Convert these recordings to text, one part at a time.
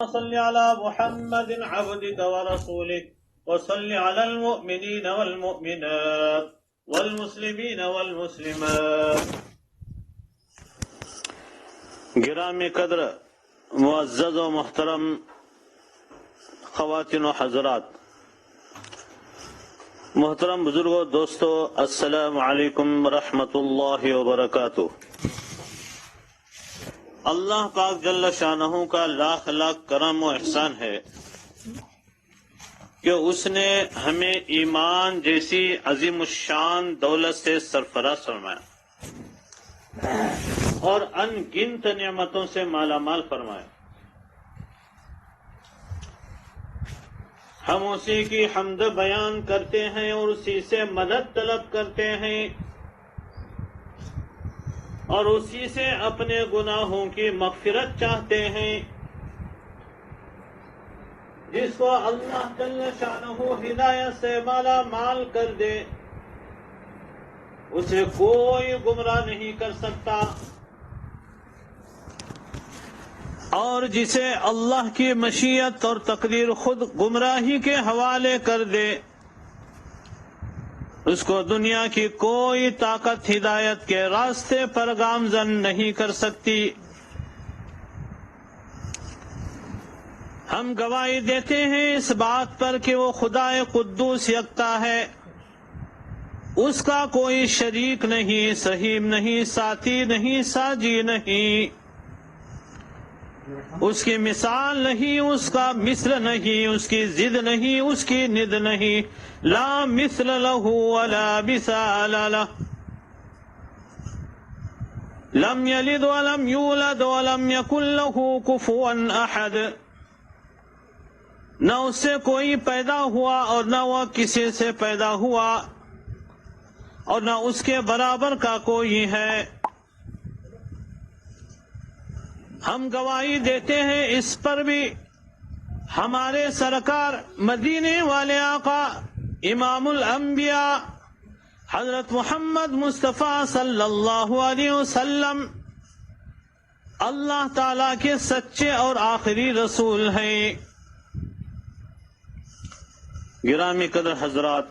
صل على محمد عبدك ورسولك وصل على المؤمنين والمؤمنات والمسلمين والمسلمات. گرامی قدر معزز و محترم خواتین و حضرات، محترم بزرگوں، دوستو، السلام علیکم ورحمۃ اللہ وبرکاتہ. اللہ پاک جل شانہ کا لاکھ لاکھ کرم و احسان ہے کہ اس نے ہمیں ایمان جیسی عظیم الشان دولت سے سرفراز فرمایا اور ان گنت نعمتوں سے مالا مال فرمایا. ہم اسی کی حمد بیان کرتے ہیں اور اسی سے مدد طلب کرتے ہیں اور اسی سے اپنے گناہوں کی مغفرت چاہتے ہیں. جس کو اللہ جل شانہ ہدایت سے مالا مال کر دے اسے کوئی گمراہ نہیں کر سکتا، اور جسے اللہ کی مشیت اور تقدیر خود گمراہی کے حوالے کر دے اس کو دنیا کی کوئی طاقت ہدایت کے راستے پر گامزن نہیں کر سکتی. ہم گواہی دیتے ہیں اس بات پر کہ وہ خدا قدوس یکتا ہے، اس کا کوئی شریک نہیں، صحیح نہیں، ساتھی نہیں، ساجی نہیں، اس کی مثال نہیں، اس کا مثل نہیں، اس کی ضد نہیں، اس کی ند نہیں. لا مثل له ولا مثال له، لم يلد ولم يولد ولم يكن له كفوا احد. نہ اس سے کوئی پیدا ہوا اور نہ وہ کسی سے پیدا ہوا اور نہ اس کے برابر کا کوئی ہے. ہم گواہی دیتے ہیں اس پر بھی ہمارے سرکار مدینے والے آقا امام الانبیاء حضرت محمد مصطفیٰ صلی اللہ علیہ وسلم اللہ تعالی کے سچے اور آخری رسول ہیں. گرامی قدر حضرات،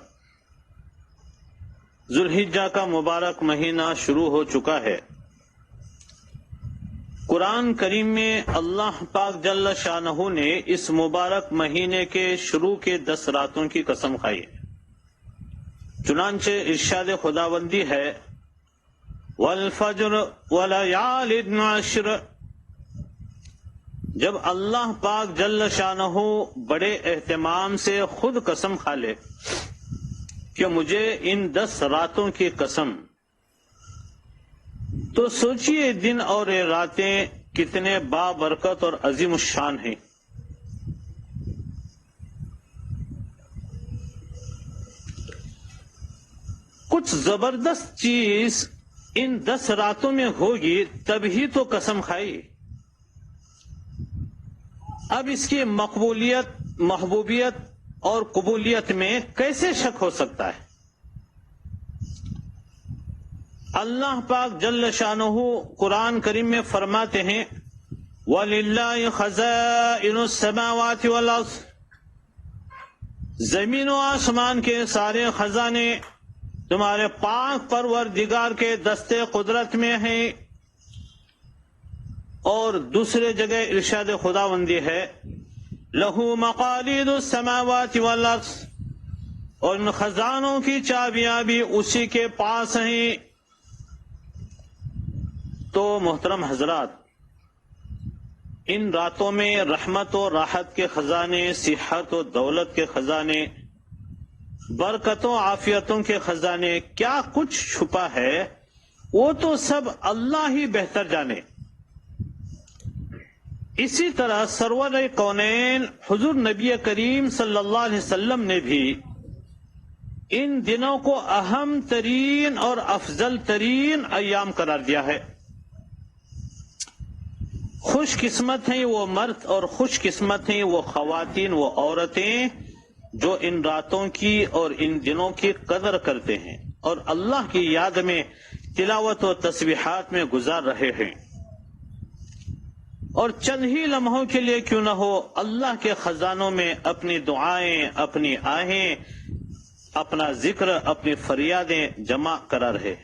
ذوالحجہ کا مبارک مہینہ شروع ہو چکا ہے. قرآن کریم میں اللہ پاک جل شانہ نے اس مبارک مہینے کے شروع کے 10 راتوں کی قسم کھائی ہے. چنانچہ ارشاد خداوندی ہے والفجر وليال عشر. جب اللہ پاک جل شانہ بڑے اہتمام سے خود قسم کھا لے کہ مجھے ان 10 راتوں کی قسم، تو سوچئے دن اور راتیں کتنے بابرکت اور عظیم الشان ہیں. کچھ زبردست چیز ان 10 راتوں میں ہوگی تبھی تو قسم کھائی. اب اس کی مقبولیت، محبوبیت اور قبولیت میں کیسے شک ہو سکتا ہے؟ اللہ پاک جل شانہ قرآن کریم میں فرماتے ہیں وَلِلَّهِ خَزَائِنُ السَّمَاوَاتِ وَالْأَرْضِ. زمین و آسمان کے سارے خزانے تمہارے پاک پروردگار کے دستے قدرت میں ہیں. اور دوسرے جگہ ارشاد خداوندی ہے لَهُ مَقَالِيدُ السَّمَاوَاتِ وَالْأَرْضِ. اور ان خزانوں کی چابیاں بھی اسی کے پاس ہیں. تو محترم حضرات، ان راتوں میں رحمت و راحت کے خزانے، صحت و دولت کے خزانے، برکتوں عافیتوں کے خزانے کیا کچھ چھپا ہے وہ تو سب اللہ ہی بہتر جانے. اسی طرح سرور کونین حضور نبی کریم صلی اللہ علیہ وسلم نے بھی ان دنوں کو اہم ترین اور افضل ترین ایام قرار دیا ہے. خوش قسمت ہیں وہ مرد اور خوش قسمت ہیں وہ خواتین، وہ عورتیں جو ان راتوں کی اور ان دنوں کی قدر کرتے ہیں اور اللہ کی یاد میں تلاوت و تسبیحات میں گزار رہے ہیں. اور چند ہی لمحوں کے لیے کیوں نہ ہو اللہ کے خزانوں میں اپنی دعائیں، اپنی آہیں، اپنا ذکر، اپنی فریادیں جمع کرا رہے۔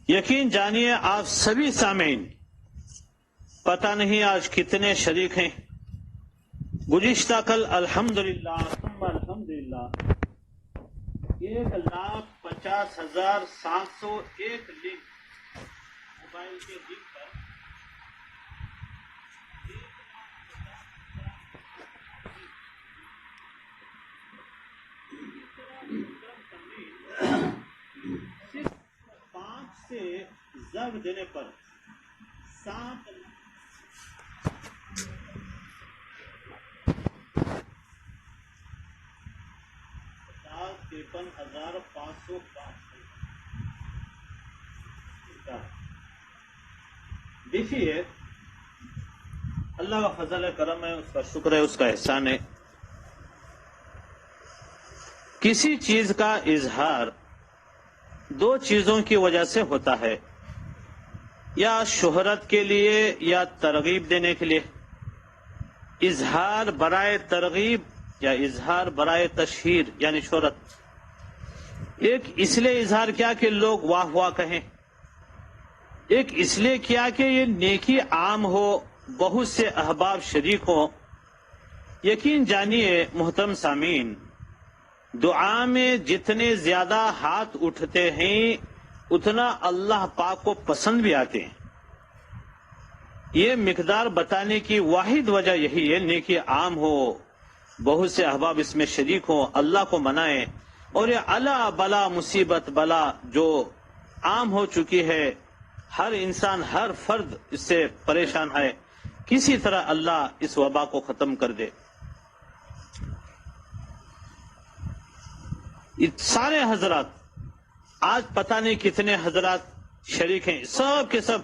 یقین جانیے آپ سبھی سامعین، پتہ نہیں آج کتنے شریک ہیں۔ گزشتہ کل الحمدللہ ثم الحمدللہ 1,50,701 لنک موبائل کے لنک پر صرف 5 سے ضرب دینے پر 7,53,505 دیکھیے، اللہ کا فضل ہے، کرم ہے، اس کا شکر ہے، اس کا احسان ہے۔ کسی چیز کا اظہار 2 چیزوں کی وجہ سے ہوتا ہے، یا شہرت کے لیے یا ترغیب دینے کے لیے۔ اظہار برائے ترغیب یا اظہار برائے تشہیر یعنی شہرت۔ ایک اس لیے اظہار کیا کہ لوگ واہ واہ کہیں، ایک اس لیے کیا کہ یہ نیکی عام ہو، بہت سے احباب شریک ہوں۔ یقین جانیے محترم سامعین، دعا میں جتنے زیادہ ہاتھ اٹھتے ہیں اتنا اللہ پاک کو پسند بھی آتے ہیں۔ یہ مقدار بتانے کی واحد وجہ یہی ہے، نیکی عام ہو، بہت سے احباب اس میں شریک ہوں، اللہ کو منائیں، اور یہ الا بلا مصیبت بلا جو عام ہو چکی ہے، ہر انسان ہر فرد اس سے پریشان ہے، کسی طرح اللہ اس وبا کو ختم کر دے۔ سارے حضرات آج پتہ نہیں کتنے حضرات شریک ہیں، سب کے سب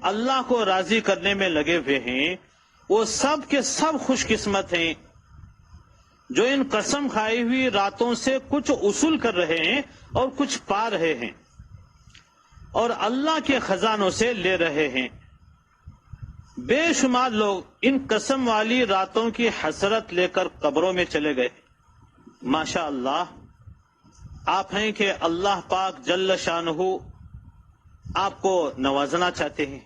اللہ کو راضی کرنے میں لگے ہوئے ہیں۔ وہ سب کے سب خوش قسمت ہیں جو ان قسم کھائی ہوئی راتوں سے کچھ اصول کر رہے ہیں اور کچھ پا رہے ہیں اور اللہ کے خزانوں سے لے رہے ہیں۔ بے شمار لوگ ان قسم والی راتوں کی حسرت لے کر قبروں میں چلے گئے۔ ماشاء اللہ، آپ ہیں کہ اللہ پاک جل شانہ آپ کو نوازنا چاہتے ہیں،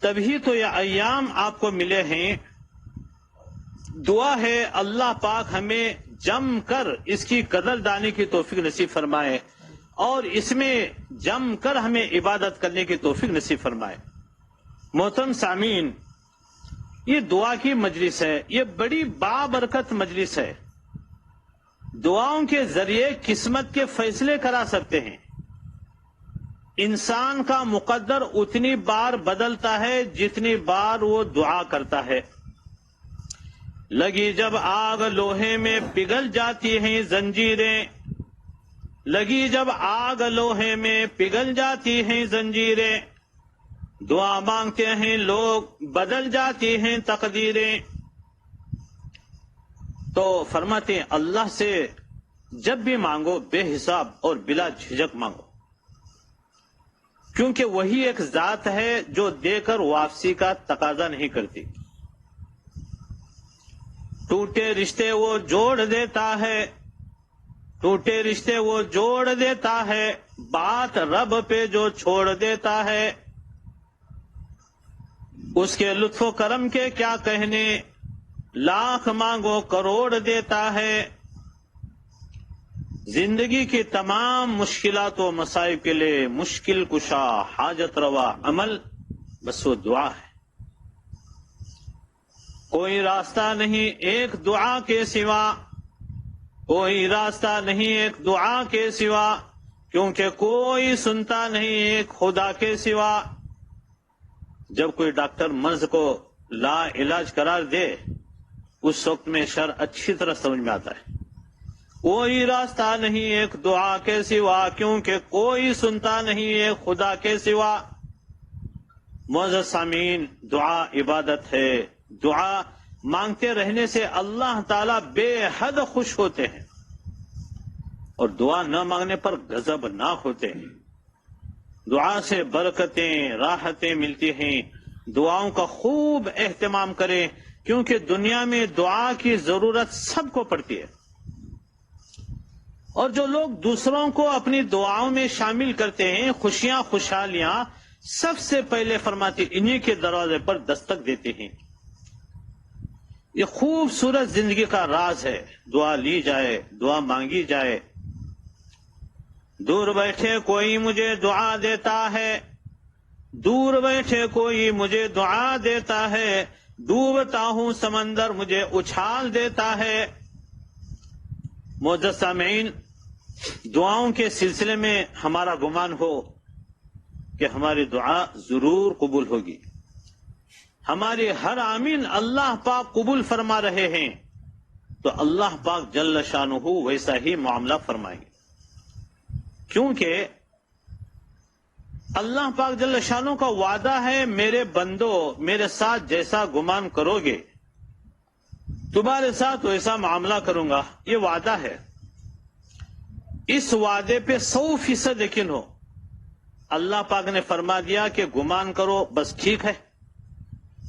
تبھی تو یہ ایام آپ کو ملے ہیں۔ دعا ہے اللہ پاک ہمیں جم کر اس کی قدردانی کی توفیق نصیب فرمائے اور اس میں جم کر ہمیں عبادت کرنے کی توفیق نصیب فرمائے۔ محترم سامعین، یہ دعا کی مجلس ہے، یہ بڑی بابرکت مجلس ہے۔ دعاؤں کے ذریعے قسمت کے فیصلے کرا سکتے ہیں۔ انسان کا مقدر اتنی بار بدلتا ہے جتنی بار وہ دعا کرتا ہے۔ لگی جب آگ لوہے میں پگھل جاتی ہیں زنجیریں، لگی جب آگ لوہے میں پگھل جاتی ہیں زنجیریں، دعا مانگتے ہیں لوگ بدل جاتی ہیں تقدیریں۔ تو فرماتے ہیں اللہ سے جب بھی مانگو بے حساب اور بلا جھجک مانگو، کیونکہ وہی ایک ذات ہے جو دے کر واپسی کا تقاضا نہیں کرتی۔ ٹوٹے رشتے وہ جوڑ دیتا ہے، ٹوٹے رشتے وہ جوڑ دیتا ہے، بات رب پہ جو چھوڑ دیتا ہے، اس کے لطف و کرم کے کیا کہنے، لاکھ مانگو کروڑ دیتا ہے۔ زندگی کی تمام مشکلات و مصائب کے لیے مشکل کشا، حاجت روا عمل بس وہ دعا ہے۔ کوئی راستہ نہیں ایک دعا کے سوا، کوئی راستہ نہیں ایک دعا کے سوا، کیونکہ کوئی سنتا نہیں ایک خدا کے سوا۔ جب کوئی ڈاکٹر مرض کو لا علاج قرار دے اس وقت میں شرع اچھی طرح سمجھ میں آتا ہے۔ کوئی راستہ نہیں ایک دعا کے سوا، کیونکہ کوئی سنتا نہیں ایک خدا کے سوا۔ معزز سامعین، دعا عبادت ہے، دعا مانگتے رہنے سے اللہ تعالیٰ بے حد خوش ہوتے ہیں اور دعا نہ مانگنے پر غضبناک ہوتے ہیں۔ دعا سے برکتیں، راحتیں ملتی ہیں دعاؤں کا خوب اہتمام کریں، کیونکہ دنیا میں دعا کی ضرورت سب کو پڑتی ہے، اور جو لوگ دوسروں کو اپنی دعاؤں میں شامل کرتے ہیں، خوشیاں خوشحالیاں سب سے پہلے فرماتے انہی کے دروازے پر دستک دیتے ہیں۔ یہ خوبصورت زندگی کا راز ہے، دعا لی جائے، دعا مانگی جائے۔ دور بیٹھے کوئی مجھے دعا دیتا ہے، دور بیٹھے کوئی مجھے دعا دیتا ہے، ڈوبتا ہوں سمندر مجھے اچھال دیتا ہے۔ معزز سامعین، دعاؤں کے سلسلے میں ہمارا گمان ہو کہ ہماری دعا ضرور قبول ہوگی، ہماری ہر آمین اللہ پاک قبول فرما رہے ہیں، تو اللہ پاک جل شانہ ویسا ہی معاملہ فرمائیں گے، کیونکہ اللہ پاک جل شانہ کا وعدہ ہے، میرے بندو میرے ساتھ جیسا گمان کرو گے تمہارے ساتھ ویسا معاملہ کروں گا، یہ وعدہ ہے۔ اس وعدے پہ 100% یقین ہو۔ اللہ پاک نے فرما دیا کہ گمان کرو، بس ٹھیک ہے،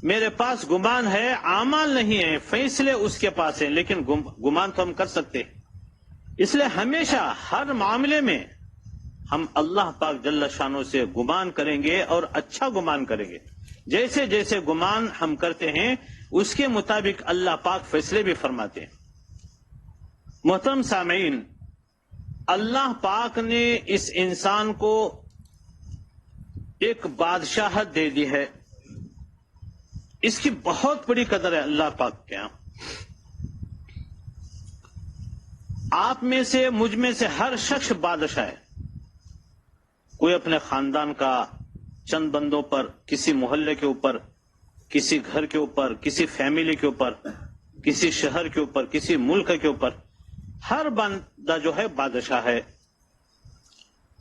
میرے پاس گمان ہے، اعمال نہیں ہے، فیصلے اس کے پاس ہیں، لیکن گمان تو ہم کر سکتے ہیں۔ اس لیے ہمیشہ ہر معاملے میں ہم اللہ پاک جل شانہ سے گمان کریں گے، اور اچھا گمان کریں گے۔ جیسے جیسے گمان ہم کرتے ہیں اس کے مطابق اللہ پاک فیصلے بھی فرماتے ہیں۔ محترم سامعین، اللہ پاک نے اس انسان کو ایک بادشاہت دے دی ہے، اس کی بہت بڑی قدر ہے اللہ پاک کے یہاں۔ آپ میں سے مجھ میں سے ہر شخص بادشاہ ہے، کوئی اپنے خاندان کا چند بندوں پر، کسی محلے کے اوپر، کسی گھر کے اوپر، کسی فیملی کے اوپر، کسی شہر کے اوپر، کسی ملک کے اوپر، ہر بندہ جو ہے بادشاہ ہے،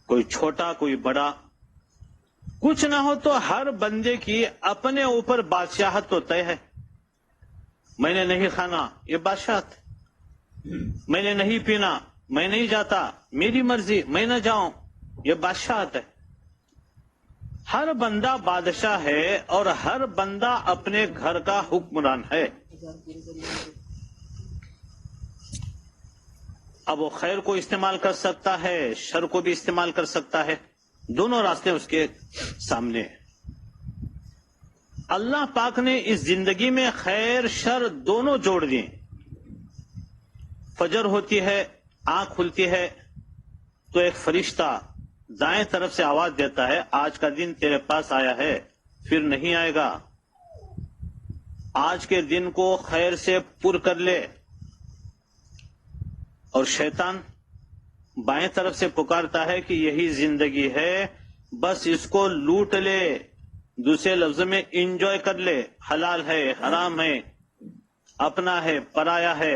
کوئی چھوٹا کوئی بڑا، کچھ نہ ہو تو ہر بندے کی اپنے اوپر بادشاہت تو طے ہے۔ میں نے نہیں کھانا، یہ بادشاہت، میں نے نہیں پینا، میں نہیں جاتا، میری مرضی، میں نہ جاؤں، یہ بادشاہت ہے۔ ہر بندہ بادشاہ ہے، اور ہر بندہ اپنے گھر کا حکمران ہے۔ اب وہ خیر کو استعمال کر سکتا ہے، شر کو بھی استعمال کر سکتا ہے، دونوں راستے اس کے سامنے ہیں۔ اللہ پاک نے اس زندگی میں خیر شر دونوں جوڑ دیے۔ فجر ہوتی ہے، آنکھ کھلتی ہے تو ایک فرشتہ دائیں طرف سے آواز دیتا ہے، آج کا دن تیرے پاس آیا ہے، پھر نہیں آئے گا، آج کے دن کو خیر سے پر کر لے۔ اور شیطان بائیں طرف سے پکارتا ہے کہ یہی زندگی ہے، بس اس کو لوٹ لے، دوسرے لفظ میں انجوائے کر لے، حلال ہے حرام ہے، اپنا ہے پرایا ہے،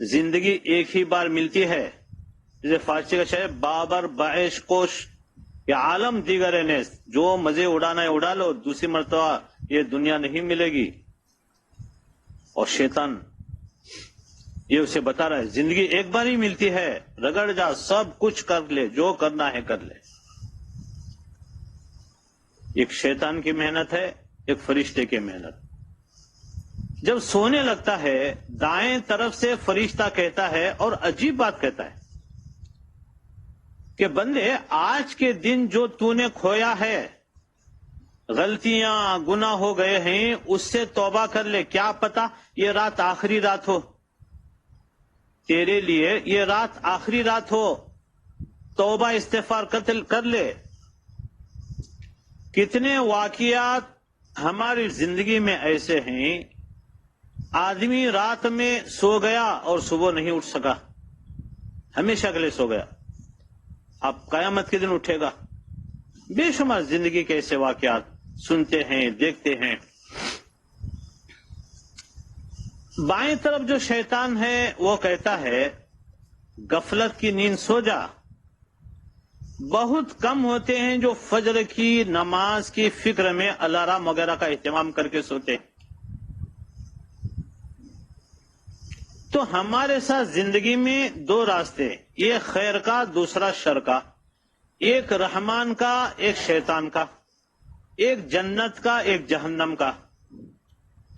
زندگی ایک ہی بار ملتی ہے۔ جیسے فارسی کا شعر، بابر بعیش کوش، یہ عالم دیگر نیست، جو مزے اڑانا ہے اڑا لو، دوسری مرتبہ یہ دنیا نہیں ملے گی۔ اور شیطان یہ اسے بتا رہا ہے، زندگی ایک بار ہی ملتی ہے، رگڑ جا، سب کچھ کر لے، جو کرنا ہے کر لے۔ ایک شیطان کی محنت ہے، ایک فرشتے کی محنت۔ جب سونے لگتا ہے، دائیں طرف سے فرشتہ کہتا ہے، اور عجیب بات کہتا ہے کہ بندے آج کے دن جو تو نے کھویا ہے، غلطیاں گناہ ہو گئے ہیں، اس سے توبہ کر لے، کیا پتا یہ رات آخری رات ہو تیرے لیے، یہ رات آخری رات ہو، توبہ استغفار کر لے۔ کتنے واقعات ہماری زندگی میں ایسے ہیں، آدمی رات میں سو گیا اور صبح نہیں اٹھ سکا، ہمیشہ کے لیے سو گیا، اب قیامت کے دن اٹھے گا۔ بے شمار زندگی کے ایسے واقعات سنتے ہیں، دیکھتے ہیں۔ بائیں طرف جو شیطان ہے وہ کہتا ہے غفلت کی نیند سو جا۔ بہت کم ہوتے ہیں جو فجر کی نماز کی فکر میں الارم وغیرہ کا اہتمام کر کے سوتے ہیں۔ تو ہمارے ساتھ زندگی میں دو راستے، ایک خیر کا، دوسرا شر کا، ایک رحمان کا، ایک شیطان کا۔ ایک جنت کا ایک جہنم کا.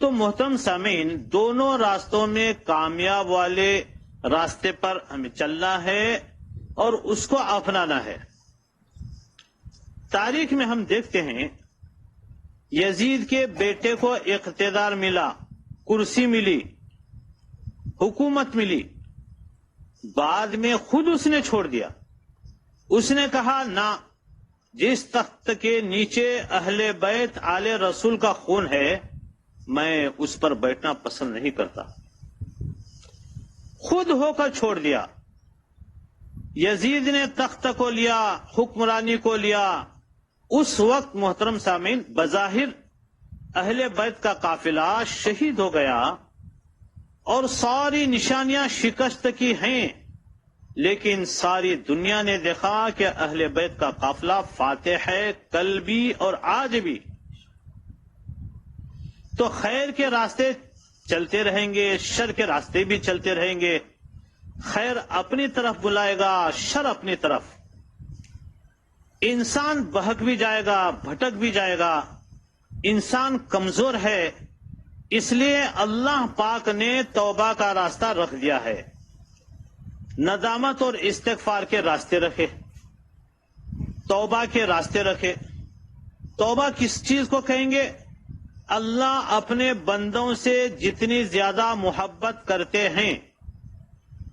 تو محترم سامعین، دونوں راستوں میں کامیاب والے راستے پر ہمیں چلنا ہے اور اس کو اپنانا ہے. تاریخ میں ہم دیکھتے ہیں یزید کے بیٹے کو اقتدار ملا، کرسی ملی، حکومت ملی، بعد میں خود اس نے چھوڑ دیا. اس نے کہا نہ، جس تخت کے نیچے اہل بیت آل رسول کا خون ہے میں اس پر بیٹھنا پسند نہیں کرتا. خود ہو کر چھوڑ دیا. یزید نے تخت کو لیا، حکمرانی کو لیا. اس وقت محترم سامعین بظاہر اہل بیت کا قافلہ شہید ہو گیا اور ساری نشانیاں شکست کی ہیں، لیکن ساری دنیا نے دیکھا کہ اہل بیت کا قافلہ فاتح ہے، کل بھی اور آج بھی. تو خیر کے راستے چلتے رہیں گے، شر کے راستے بھی چلتے رہیں گے. خیر اپنی طرف بلائے گا، شر اپنی طرف. انسان بہک بھی جائے گا، بھٹک بھی جائے گا. انسان کمزور ہے، اس لیے اللہ پاک نے توبہ کا راستہ رکھ دیا ہے، ندامت اور استغفار کے راستے رکھے، توبہ کے راستے رکھے. توبہ کس چیز کو کہیں گے؟ اللہ اپنے بندوں سے جتنی زیادہ محبت کرتے ہیں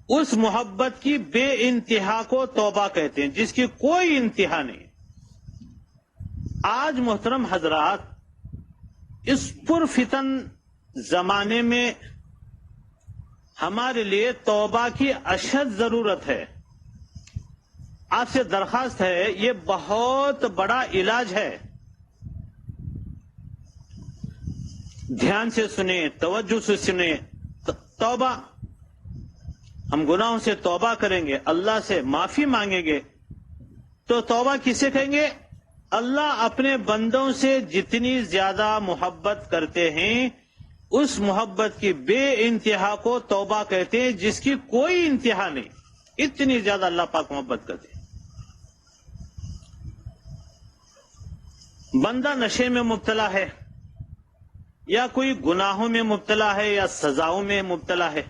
اس محبت کی بے انتہا کو توبہ کہتے ہیں، جس کی کوئی انتہا نہیں. آج محترم حضرات، اس پرفتن زمانے میں ہمارے لیے توبہ کی اشد ضرورت ہے. آپ سے درخواست ہے، یہ بہت بڑا علاج ہے. دھیان سے سنیں، توجہ سے سنیں. توبہ، ہم گناہوں سے توبہ کریں گے، اللہ سے معافی مانگیں گے. تو توبہ کسے کہیں گے؟ اللہ اپنے بندوں سے جتنی زیادہ محبت کرتے ہیں اس محبت کی بے انتہا کو توبہ کہتے ہیں، جس کی کوئی انتہا نہیں. اتنی زیادہ اللہ پاک محبت کرتے ہیں. بندہ نشے میں مبتلا ہے یا کوئی گناہوں میں مبتلا ہے یا سزاؤں میں مبتلا ہے،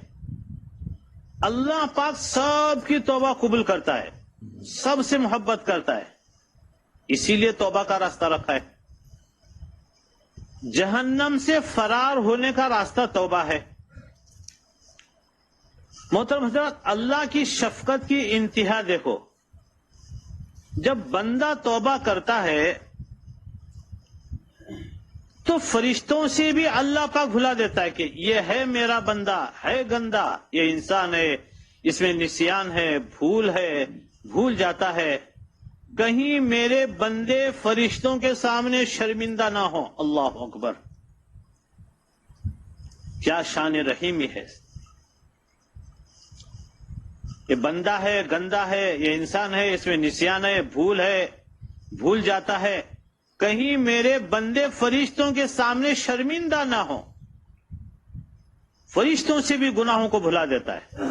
اللہ پاک سب کی توبہ قبول کرتا ہے، سب سے محبت کرتا ہے. اسی لیے توبہ کا راستہ رکھا ہے. جہنم سے فرار ہونے کا راستہ توبہ ہے. محترم حضرات، اللہ کی شفقت کی انتہا دیکھو. جب بندہ توبہ کرتا ہے تو فرشتوں سے بھی اللہ پاک بھلا دیتا ہے کہ یہ ہے میرا بندہ، ہے گندا، یہ انسان ہے، اس میں نسیان ہے، بھول جاتا ہے. کہیں میرے بندے فرشتوں کے سامنے شرمندہ نہ ہو. اللہ اکبر، کیا شان رحیمی ہے. یہ بندہ ہے، گندا ہے، یہ انسان ہے، اس میں نسیان ہے، بھول جاتا ہے. کہیں میرے بندے فرشتوں کے سامنے شرمندہ نہ ہو. فرشتوں سے بھی گناہوں کو بھلا دیتا ہے.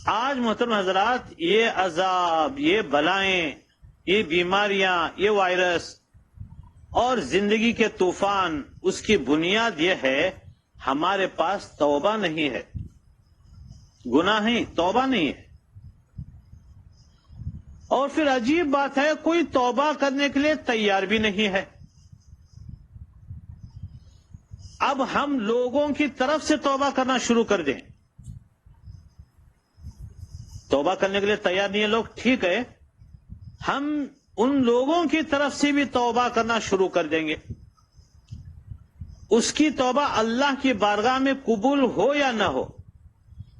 آج محترم حضرات، یہ عذاب، یہ بلائیں، یہ بیماریاں، یہ وائرس اور زندگی کے طوفان، اس کی بنیاد یہ ہے ہمارے پاس توبہ نہیں ہے. گناہ ہے، توبہ نہیں ہے. اور پھر عجیب بات ہے، کوئی توبہ کرنے کے لیے تیار بھی نہیں ہے. اب ہم لوگوں کی طرف سے توبہ کرنا شروع کر دیں. توبہ کرنے کے لیے تیار نہیں ہے لوگ، ٹھیک ہے، ہم ان لوگوں کی طرف سے بھی توبہ کرنا شروع کر دیں گے. اس کی توبہ اللہ کی بارگاہ میں قبول ہو یا نہ ہو،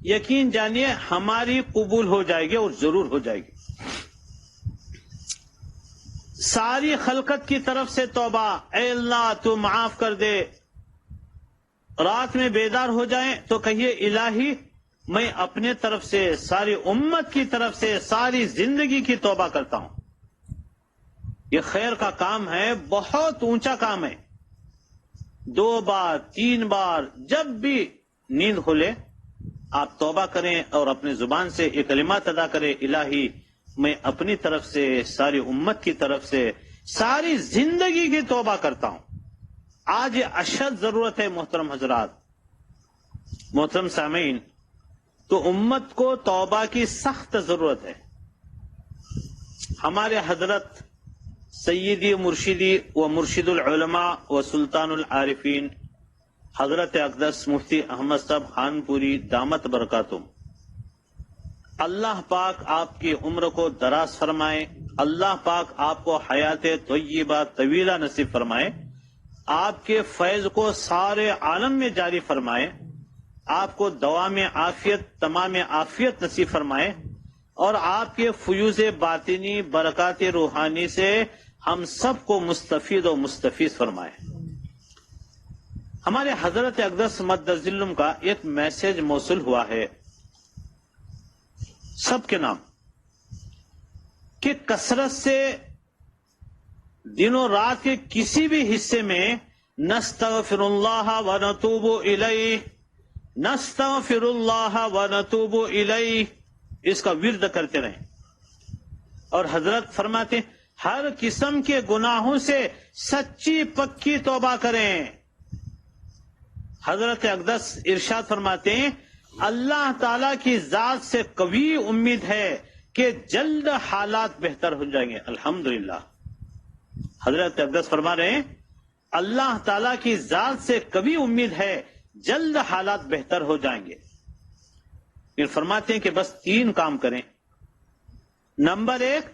یقین جانیے ہماری قبول ہو جائے گی، اور ضرور ہو جائے گی. ساری خلقت کی طرف سے توبہ، اے اللہ تو معاف کر دے. رات میں بیدار ہو جائیں تو کہیے الہی میں اپنے طرف سے، ساری امت کی طرف سے، ساری زندگی کی توبہ کرتا ہوں. یہ خیر کا کام ہے، بہت اونچا کام ہے. 2 بار 3 بار جب بھی نیند کھلے آپ توبہ کریں اور اپنے زبان سے یہ کلمات ادا کریں، الہی میں اپنی طرف سے، ساری امت کی طرف سے، ساری زندگی کی توبہ کرتا ہوں۔ آج یہ اشد ضرورت ہے محترم حضرات، محترم سامعین، تو امت کو توبہ کی سخت ضرورت ہے۔ ہمارے حضرت سیدی مرشدی و مرشد العلماء و سلطان العارفین حضرت اقدس مفتی احمد صاحب خان پوری دامت برکاتہم، اللہ پاک آپ کی عمر کو دراز فرمائے، اللہ پاک آپ کو حیات طیبہ طویلہ نصیب فرمائے، آپ کے فیض کو سارے عالم میں جاری فرمائے، آپ کو دوام عافیت، تمام عافیت نصیب فرمائے، اور آپ کے فیوز باطنی برکات روحانی سے ہم سب کو مستفید و مستفیض فرمائے۔ ہمارے حضرت اقدس مدد ذلم کا ایک میسج موصول ہوا ہے سب کے نام کہ کثرت سے دن و رات کے کسی بھی حصے میں نستغفر اللہ و نتوب الیہ، نستغفر اللہ و نتوب الیہ، اس کا ورد کرتے رہیں۔ اور حضرت فرماتے ہیں ہر قسم کے گناہوں سے سچی پکی توبہ کریں۔ حضرت اقدس ارشاد فرماتے ہیں اللہ تعالیٰ کی ذات سے قوی امید ہے کہ جلد حالات بہتر ہو جائیں گے۔ الحمدللہ، حضرت اقدس فرما رہے ہیں اللہ تعالیٰ کی ذات سے قوی امید ہے جلد حالات بہتر ہو جائیں گے۔ پھر فرماتے ہیں کہ بس 3 کام کریں۔ نمبر 1،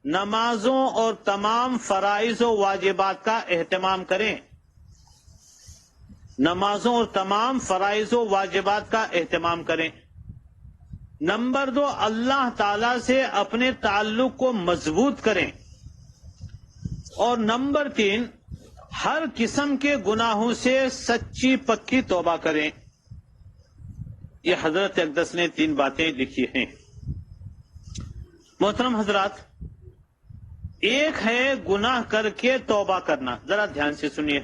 نمازوں اور تمام فرائض و واجبات کا اہتمام کریں، نمازوں اور تمام فرائض و واجبات کا اہتمام کریں۔ نمبر 2، اللہ تعالی سے اپنے تعلق کو مضبوط کریں۔ اور نمبر 3، ہر قسم کے گناہوں سے سچی پکی توبہ کریں۔ یہ حضرت اقدس نے 3 باتیں لکھی ہیں۔ محترم حضرات، ایک ہے گناہ کر کے توبہ کرنا، ذرا دھیان سے سنیے۔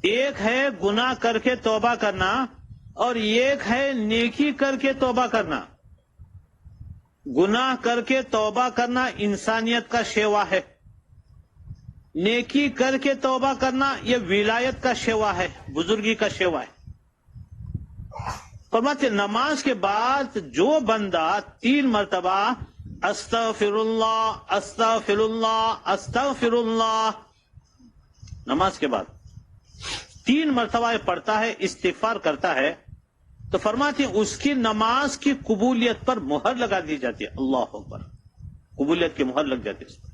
ایک ہے گناہ کر کے توبہ کرنا اور ایک ہے نیکی کر کے توبہ کرنا۔ گناہ کر کے توبہ کرنا انسانیت کا شیوا ہے، نیکی کر کے توبہ کرنا یہ ولایت کا شیوا ہے، بزرگی کا شیوا ہے۔ فرماتے نماز کے بعد جو بندہ 3 مرتبہ استغفر اللہ استغفر اللہ استغفر اللہ، نماز کے بعد 3 مرتبہ پڑھتا ہے، استغفار کرتا ہے، تو فرماتے ہیں اس کی نماز کی قبولیت پر مہر لگا دی جاتی ہے۔ اللہ اکبر، قبولیت کی مہر لگ جاتی ہے اس پر،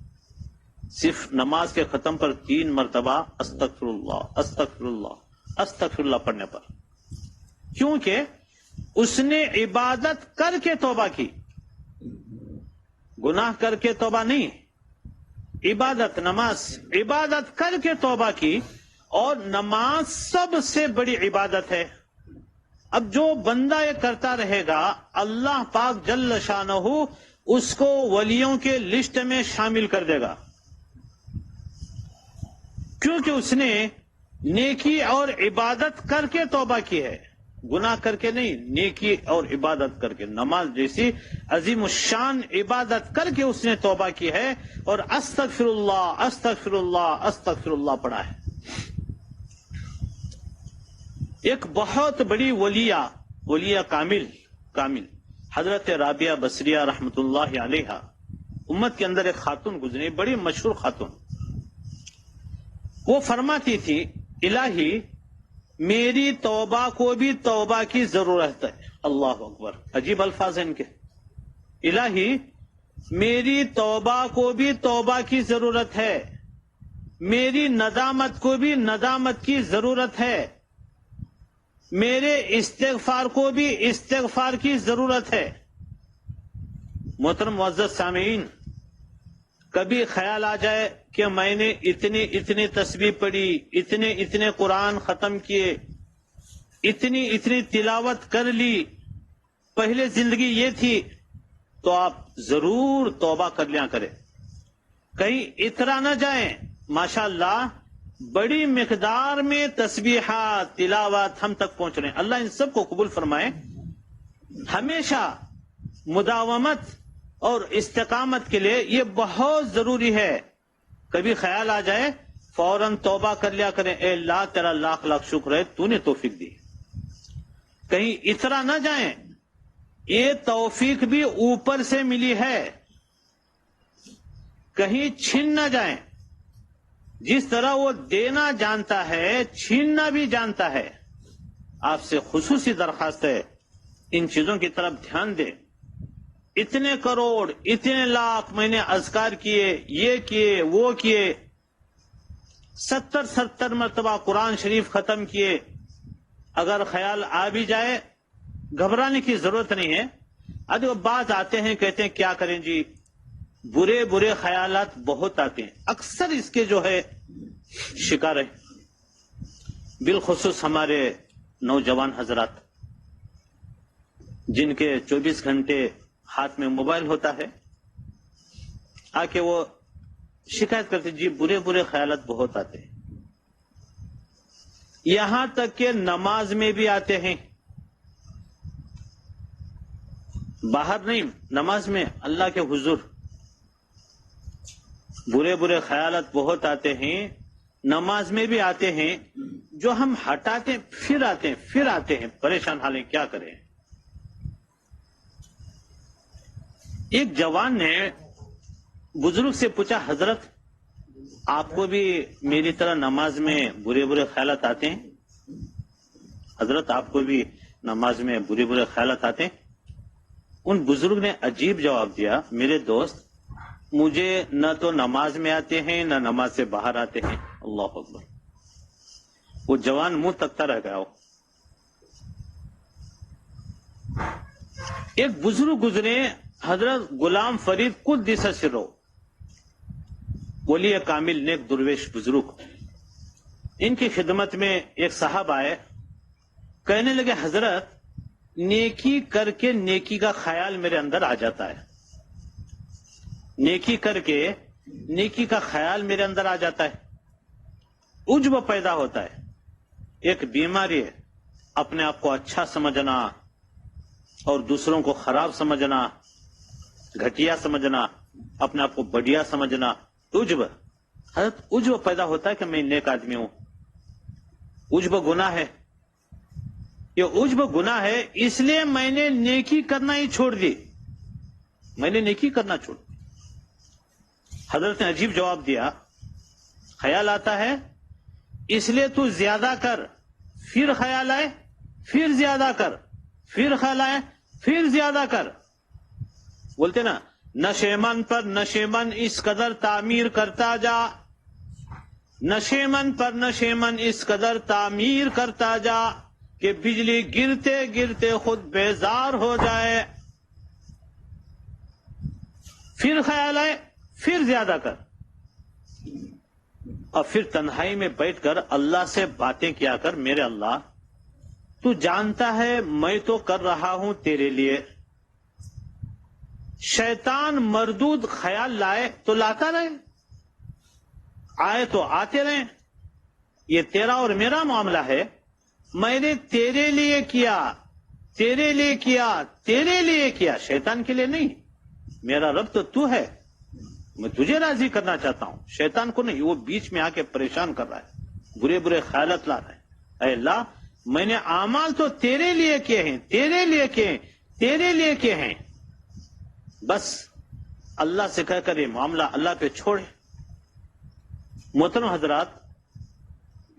صرف نماز کے ختم پر 3 مرتبہ استغفر اللہ استغفر اللہ استغفر اللہ پڑھنے پر، کیونکہ اس نے عبادت کر کے توبہ کی، گناہ کر کے توبہ نہیں، عبادت، نماز عبادت کر کے توبہ کی، اور نماز سب سے بڑی عبادت ہے۔ اب جو بندہ یہ کرتا رہے گا اللہ پاک جل شانہ اس کو ولیوں کے لسٹ میں شامل کر دے گا، کیونکہ اس نے نیکی اور عبادت کر کے توبہ کی ہے، گناہ کر کے نہیں، نیکی اور عبادت کر کے۔ نماز جیسی عظیم الشان عبادت کر کے اس نے توبہ کی ہے اور استغفر اللہ استغفر اللہ استغفر اللہ پڑھا ہے۔ ایک بہت بڑی ولیہ کامل حضرت رابعہ بصریہ رحمت اللہ علیہا، امت کے اندر ایک خاتون گزری، بڑی مشہور خاتون۔ وہ فرماتی تھی الہی میری توبہ کو بھی توبہ کی ضرورت ہے۔ اللہ اکبر، عجیب الفاظ ہیں ان کے۔ الہی میری توبہ کو بھی توبہ کی ضرورت ہے، میری ندامت کو بھی ندامت کی ضرورت ہے، میرے استغفار کو بھی استغفار کی ضرورت ہے۔ محترم معزز سامعین، کبھی خیال آ جائے کہ میں نے اتنی تسبیح پڑھی، اتنے قرآن ختم کیے، اتنی تلاوت کر لی، پہلے زندگی یہ تھی، تو آپ ضرور توبہ کر لیا کریں، کہیں اترا نہ جائیں۔ ماشاءاللہ بڑی مقدار میں تسبیحات تلاوت ہم تک پہنچ رہے ہیں، اللہ ان سب کو قبول فرمائے۔ ہمیشہ مداومت اور استقامت کے لیے یہ بہت ضروری ہے. کبھی خیال آ جائے فوراً توبہ کر لیا کریں, اے اللہ تیرا لاکھ لاکھ شکر ہے تو نے توفیق دی. کہیں اترا نہ جائیں, یہ توفیق بھی اوپر سے ملی ہے, کہیں چھن نہ جائیں. جس طرح وہ دینا جانتا ہے چھیننا بھی جانتا ہے. آپ سے خصوصی درخواست ہے ان چیزوں کی طرف دھیان دیں. اتنے کروڑ اتنے لاکھ میں نے اذکار کیے, یہ کیے وہ کیے, 70 مرتبہ قرآن شریف ختم کیے. اگر خیال آ بھی جائے گھبرانے کی ضرورت نہیں ہے. اب بعض آتے ہیں کہتے ہیں کیا کریں جی, برے برے خیالات بہت آتے ہیں, اکثر اس کے جو ہے شکار ہے. بالخصوص ہمارے نوجوان حضرات جن کے 24 گھنٹے ہاتھ میں موبائل ہوتا ہے, آ کے وہ شکایت کرتے جی برے برے خیالات بہت آتے ہیں. یہاں تک کہ نماز میں بھی آتے ہیں, باہر نہیں, نماز میں اللہ کے حضور برے برے خیالات بہت آتے ہیں. نماز میں بھی آتے ہیں, جو ہم ہٹاتے ہیں پھر آتے ہیں, پریشان حالیں کیا کریں. ایک جوان نے بزرگ سے پوچھا, حضرت آپ کو بھی میری طرح نماز میں برے برے خیالات آتے ہیں؟ حضرت آپ کو بھی نماز میں برے برے خیالات آتے ہیں؟ ان بزرگ نے عجیب جواب دیا, میرے دوست مجھے نہ تو نماز میں آتے ہیں نہ نماز سے باہر آتے ہیں. اللہ اکبر. وہ جوان منہ تکتا رہ گیا. ایک بزرگ گزرے, حضرت غلام فرید قدس سرہ, ولی کامل نیک درویش بزرگ. ان کی خدمت میں ایک صاحب آئے, کہنے لگے حضرت نیکی کر کے نیکی کا خیال میرے اندر آ جاتا ہے, نیکی کر کے نیکی کا خیال میرے اندر آ جاتا ہے, عجب پیدا ہوتا ہے. ایک بیماری ہے, اپنے آپ کو اچھا سمجھنا اور دوسروں کو خراب سمجھنا, گھٹیا سمجھنا, اپنے آپ کو بڑھیا سمجھنا, عجب. حضرت عجب پیدا ہوتا ہے کہ میں نیک آدمی ہوں. عجب گناہ ہے, یہ عجب گناہ ہے, اس لیے میں نے نیکی کرنا ہی چھوڑ دی, میں نے نیکی کرنا چھوڑ دی. حضرت نے عجیب جواب دیا, خیال آتا ہے اس لیے تو زیادہ کر, پھر خیال آئے پھر زیادہ کر, پھر خیال آئے پھر زیادہ کر. بولتے نا, نشیمن پر نشیمن اس قدر تعمیر کرتا جا, نشیمن پر نشیمن اس قدر تعمیر کرتا جا کہ بجلی گرتے گرتے خود بیزار ہو جائے. پھر خیال آئے پھر زیادہ کر, اور پھر تنہائی میں بیٹھ کر اللہ سے باتیں کیا کر, میرے اللہ تو جانتا ہے میں تو کر رہا ہوں تیرے لیے. شیطان مردود خیال لائے تو لاتا رہے, آئے تو آتے رہے, یہ تیرا اور میرا معاملہ ہے. میں نے تیرے لیے کیا, تیرے لیے کیا, تیرے لیے کیا, شیطان کے لیے نہیں. میرا رب تو تو ہے, میں تجھے راضی کرنا چاہتا ہوں, شیطان کو نہیں. وہ بیچ میں آ کے پریشان کر رہا ہے, برے برے خیالات لا رہا ہے. اے اللہ میں نے اعمال تو تیرے لیے کیے ہیں, تیرے لیے کیے ہیں, تیرے لیے کیے ہیں. بس اللہ سے کہہ کر یہ معاملہ اللہ پہ چھوڑے. محترم حضرات,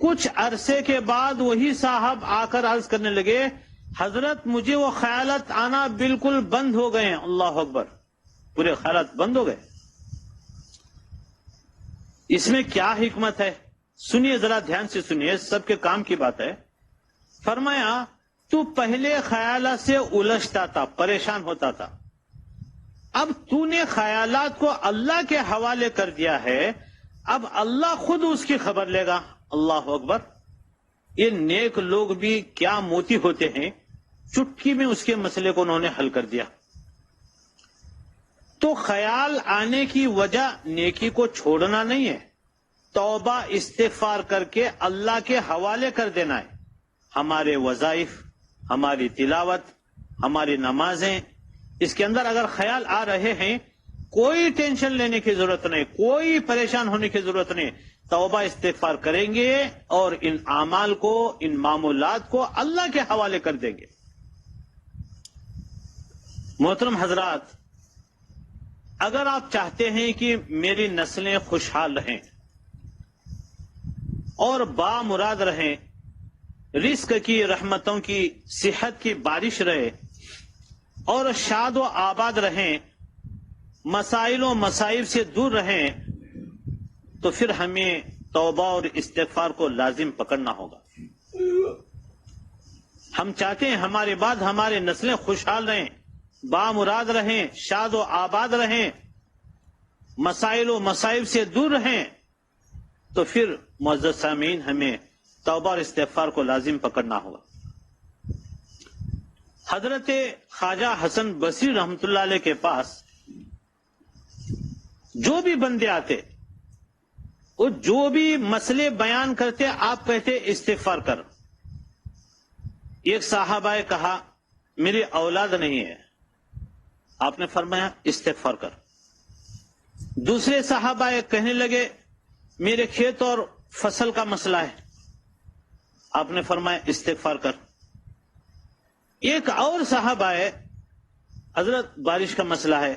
کچھ عرصے کے بعد وہی صاحب آ کر عرض کرنے لگے, حضرت مجھے وہ خیالات آنا بالکل بند ہو گئے ہیں. اللہ اکبر, پورے خیالات بند ہو گئے. اس میں کیا حکمت ہے سنیے, ذرا دھیان سے سنیے, سب کے کام کی بات ہے. فرمایا تو پہلے خیالات سے الجھتا تھا, پریشان ہوتا تھا, اب تو نے خیالات کو اللہ کے حوالے کر دیا ہے, اب اللہ خود اس کی خبر لے گا. اللہ اکبر. یہ نیک لوگ بھی کیا موتی ہوتے ہیں, چٹکی میں اس کے مسئلے کو انہوں نے حل کر دیا. تو خیال آنے کی وجہ نیکی کو چھوڑنا نہیں ہے, توبہ استغفار کر کے اللہ کے حوالے کر دینا ہے. ہمارے وظائف, ہماری تلاوت, ہماری نمازیں, اس کے اندر اگر خیال آ رہے ہیں، کوئی ٹینشن لینے کی ضرورت نہیں، کوئی پریشان ہونے کی ضرورت نہیں، توبہ استغفار کریں گے اور ان اعمال کو، ان معمولات کو اللہ کے حوالے کر دیں گے۔ محترم حضرات، اگر آپ چاہتے ہیں کہ میری نسلیں خوشحال رہیں اور بامراد رہیں، رزق کی، رحمتوں کی، صحت کی بارش رہے اور شاد و آباد رہیں، مسائل و مصائب سے دور رہیں، تو پھر ہمیں توبہ اور استغفار کو لازم پکڑنا ہوگا۔ ہم چاہتے ہیں ہمارے بعد ہمارے نسلیں خوشحال رہیں، بامراد رہیں، شاد و آباد رہیں، مسائل و مصائب سے دور رہیں، تو پھر معزز سامعین ہمیں توبہ اور استغفار کو لازم پکڑنا ہوگا۔ حضرت خواجہ حسن بصری رحمۃ اللہ علیہ کے پاس جو بھی بندے آتے، وہ جو بھی مسئلے بیان کرتے، آپ کہتے استغفار کر۔ ایک صحابہ نے کہا میری اولاد نہیں ہے، آپ نے فرمایا استغفار کر۔ دوسرے صحابہ کہنے لگے میرے کھیت اور فصل کا مسئلہ ہے، آپ نے فرمایا استغفار کر۔ ایک اور صحابہ ہے حضرت بارش کا مسئلہ ہے،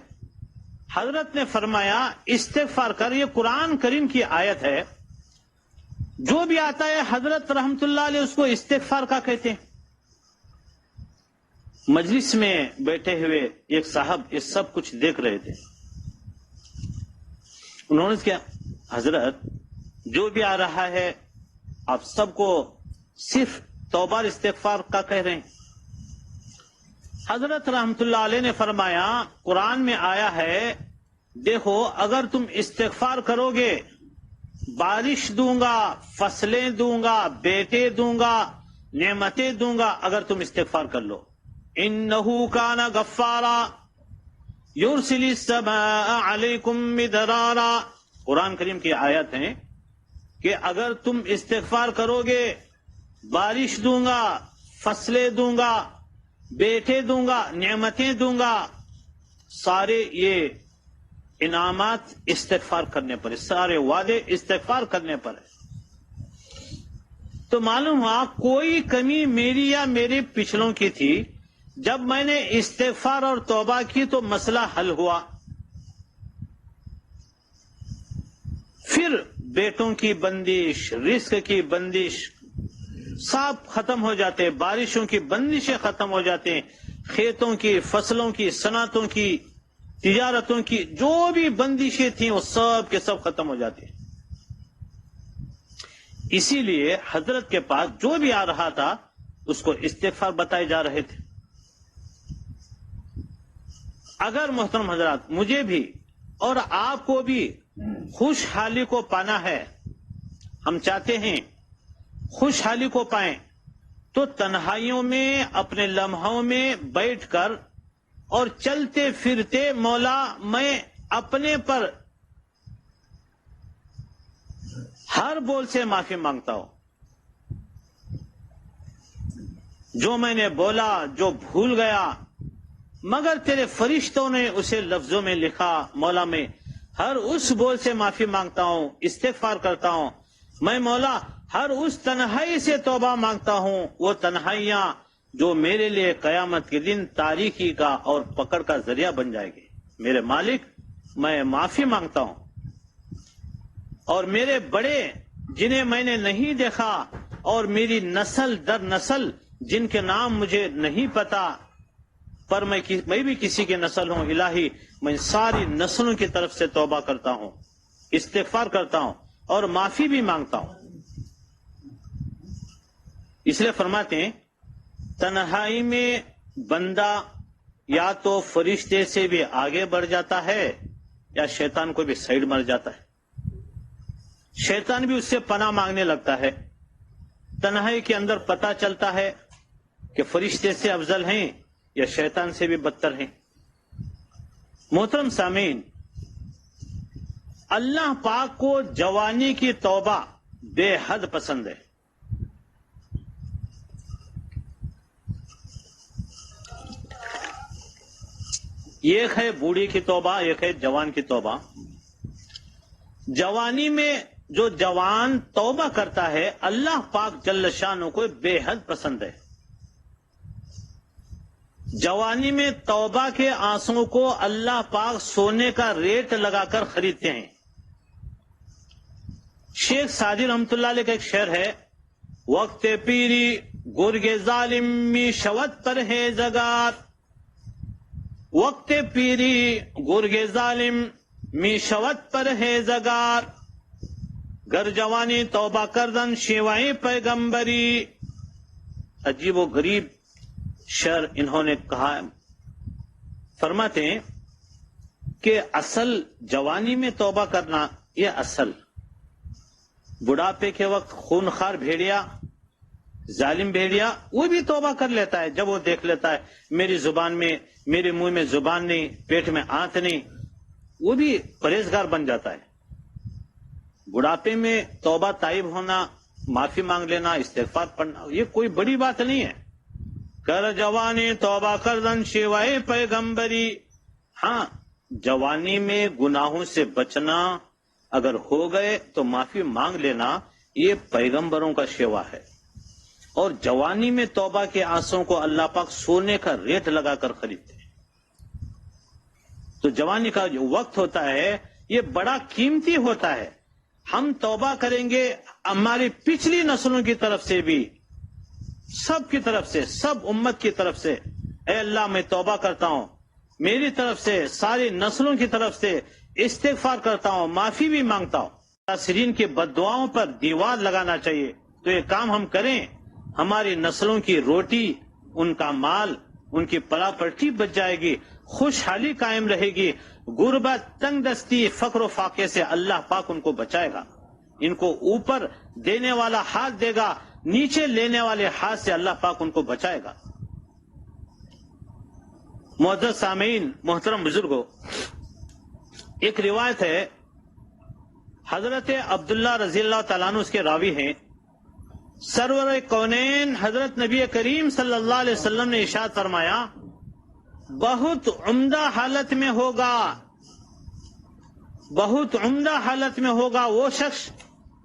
حضرت نے فرمایا استغفار کر۔ یہ قرآن کریم کی آیت ہے، جو بھی آتا ہے حضرت رحمت اللہ علیہ اس کو استغفار کا کہتے ہیں۔ مجلس میں بیٹھے ہوئے ایک صاحب یہ سب کچھ دیکھ رہے تھے، انہوں نے کیا حضرت جو بھی آ رہا ہے آپ سب کو صرف توبہ اور استغفار کا کہہ رہے ہیں۔ حضرت رحمت اللہ علیہ نے فرمایا قرآن میں آیا ہے، دیکھو اگر تم استغفار کرو گے بارش دوں گا، فصلیں دوں گا، بیٹے دوں گا، نعمتیں دوں گا، اگر تم استغفار کر لو۔ انہو کان غفارا یرسل السماء علیکم مدرارا، قرآن کریم کی آیت ہے کہ اگر تم استغفار کرو گے بارش دوں گا، فصلیں دوں گا، بیٹے دوں گا، نعمتیں دوں گا، سارے یہ انعامات استغفار کرنے پر، سارے وعدے استغفار کرنے پر ہے۔ تو معلوم ہوا کوئی کمی میری یا میرے پچھلوں کی تھی، جب میں نے استغفار اور توبہ کی تو مسئلہ حل ہوا۔ پھر بیٹوں کی بندش، رزق کی بندش سب ختم ہو جاتے، بارشوں کی بندشیں ختم ہو جاتے ہیں، کھیتوں کی، فصلوں کی، صنعتوں کی، تجارتوں کی جو بھی بندشیں تھیں وہ سب کے سب ختم ہو جاتے ہیں۔ اسی لیے حضرت کے پاس جو بھی آ رہا تھا اس کو استغفار بتائے جا رہے تھے۔ اگر محترم حضرات مجھے بھی اور آپ کو بھی خوشحالی کو پانا ہے، ہم چاہتے ہیں خوشحالی کو پائیں، تو تنہائیوں میں اپنے لمحوں میں بیٹھ کر اور چلتے پھرتے مولا میں اپنے پر ہر بول سے معافی مانگتا ہوں، جو میں نے بولا، جو بھول گیا، مگر تیرے فرشتوں نے اسے لفظوں میں لکھا، مولا میں ہر اس بول سے معافی مانگتا ہوں، استغفار کرتا ہوں۔ میں مولا ہر اس تنہائی سے توبہ مانگتا ہوں، وہ تنہائیاں جو میرے لیے قیامت کے دن تاریکی کا اور پکڑ کا ذریعہ بن جائے گی۔ میرے مالک میں معافی مانگتا ہوں، اور میرے بڑے جنہیں میں نے نہیں دیکھا اور میری نسل در نسل جن کے نام مجھے نہیں پتا، پر میں بھی کسی کی نسل ہوں، الہی میں ساری نسلوں کی طرف سے توبہ کرتا ہوں، استغفار کرتا ہوں اور معافی بھی مانگتا ہوں۔ اس لیے فرماتے ہیں تنہائی میں بندہ یا تو فرشتے سے بھی آگے بڑھ جاتا ہے یا شیطان کو بھی سائیڈ مر جاتا ہے، شیطان بھی اس سے پناہ مانگنے لگتا ہے۔ تنہائی کے اندر پتہ چلتا ہے کہ فرشتے سے افضل ہیں یا شیطان سے بھی بدتر ہیں۔ محترم سامعین، اللہ پاک کو جوانی کی توبہ بے حد پسند ہے۔ ایک ہے بوڑھی کی توبہ، ایک ہے جوان کی توبہ۔ جوانی میں جو جوان توبہ کرتا ہے اللہ پاک جل شانہ کو بے حد پسند ہے۔ جوانی میں توبہ کے آنسوں کو اللہ پاک سونے کا ریٹ لگا کر خریدتے ہیں۔ شیخ سعدی رحمت اللہ علیہ کا ایک شعر ہے، وقت پیری گرگ ظالم می شود پرہیزگار، وقت پیری گرگ ظالم می شود پرہیزگار، گر جوانی توبہ کردن شیوائیں پیغمبری۔ عجیب و غریب شعر انہوں نے کہا۔ فرماتے ہیں کہ اصل جوانی میں توبہ کرنا یہ اصل، بڑھاپے کے وقت خونخوار بھیڑیا، ظالم بھیڑیا وہ بھی توبہ کر لیتا ہے جب وہ دیکھ لیتا ہے میری زبان میں، میرے منہ میں زبان نہیں، پیٹ میں آنت نہیں، وہ بھی پرہیزگار بن جاتا ہے۔ بڑھاپے میں توبہ تائب ہونا، معافی مانگ لینا، استغفار پڑھنا یہ کوئی بڑی بات نہیں ہے۔ کر جوانی توبہ کردن شیوائے پیغمبری۔ ہاں، جوانی میں گناہوں سے بچنا اگر ہو گئے تو معافی مانگ لینا یہ پیغمبروں کا شیوا ہے۔ اور جوانی میں توبہ کے آنسوں کو اللہ پاک سونے کا ریٹ لگا کر خریدتے ہیں۔ تو جوانی کا جو وقت ہوتا ہے یہ بڑا قیمتی ہوتا ہے۔ ہم توبہ کریں گے ہماری پچھلی نسلوں کی طرف سے بھی، سب کی طرف سے، سب امت کی طرف سے، اے اللہ میں توبہ کرتا ہوں، میری طرف سے ساری نسلوں کی طرف سے استغفار کرتا ہوں، معافی بھی مانگتا ہوں۔ ناصرین کی بد دعاؤں پر دیوار لگانا چاہیے۔ تو یہ کام ہم کریں، ہماری نسلوں کی روٹی، ان کا مال، ان کی پراپرٹی بچ جائے گی، خوشحالی قائم رہے گی، غربت، تنگ دستی، فقر و فاقے سے اللہ پاک ان کو بچائے گا۔ ان کو اوپر دینے والا ہاتھ دے گا، نیچے لینے والے ہاتھ سے اللہ پاک ان کو بچائے گا۔ معزز سامعین، محترم بزرگوں، ایک روایت ہے، حضرت عبداللہ رضی اللہ تعالیٰ عنہ اس کے راوی ہیں، سرور کونین حضرت نبی کریم صلی اللہ علیہ وسلم نے ارشاد فرمایا، بہت عمدہ حالت میں ہوگا، بہت عمدہ حالت میں ہوگا وہ شخص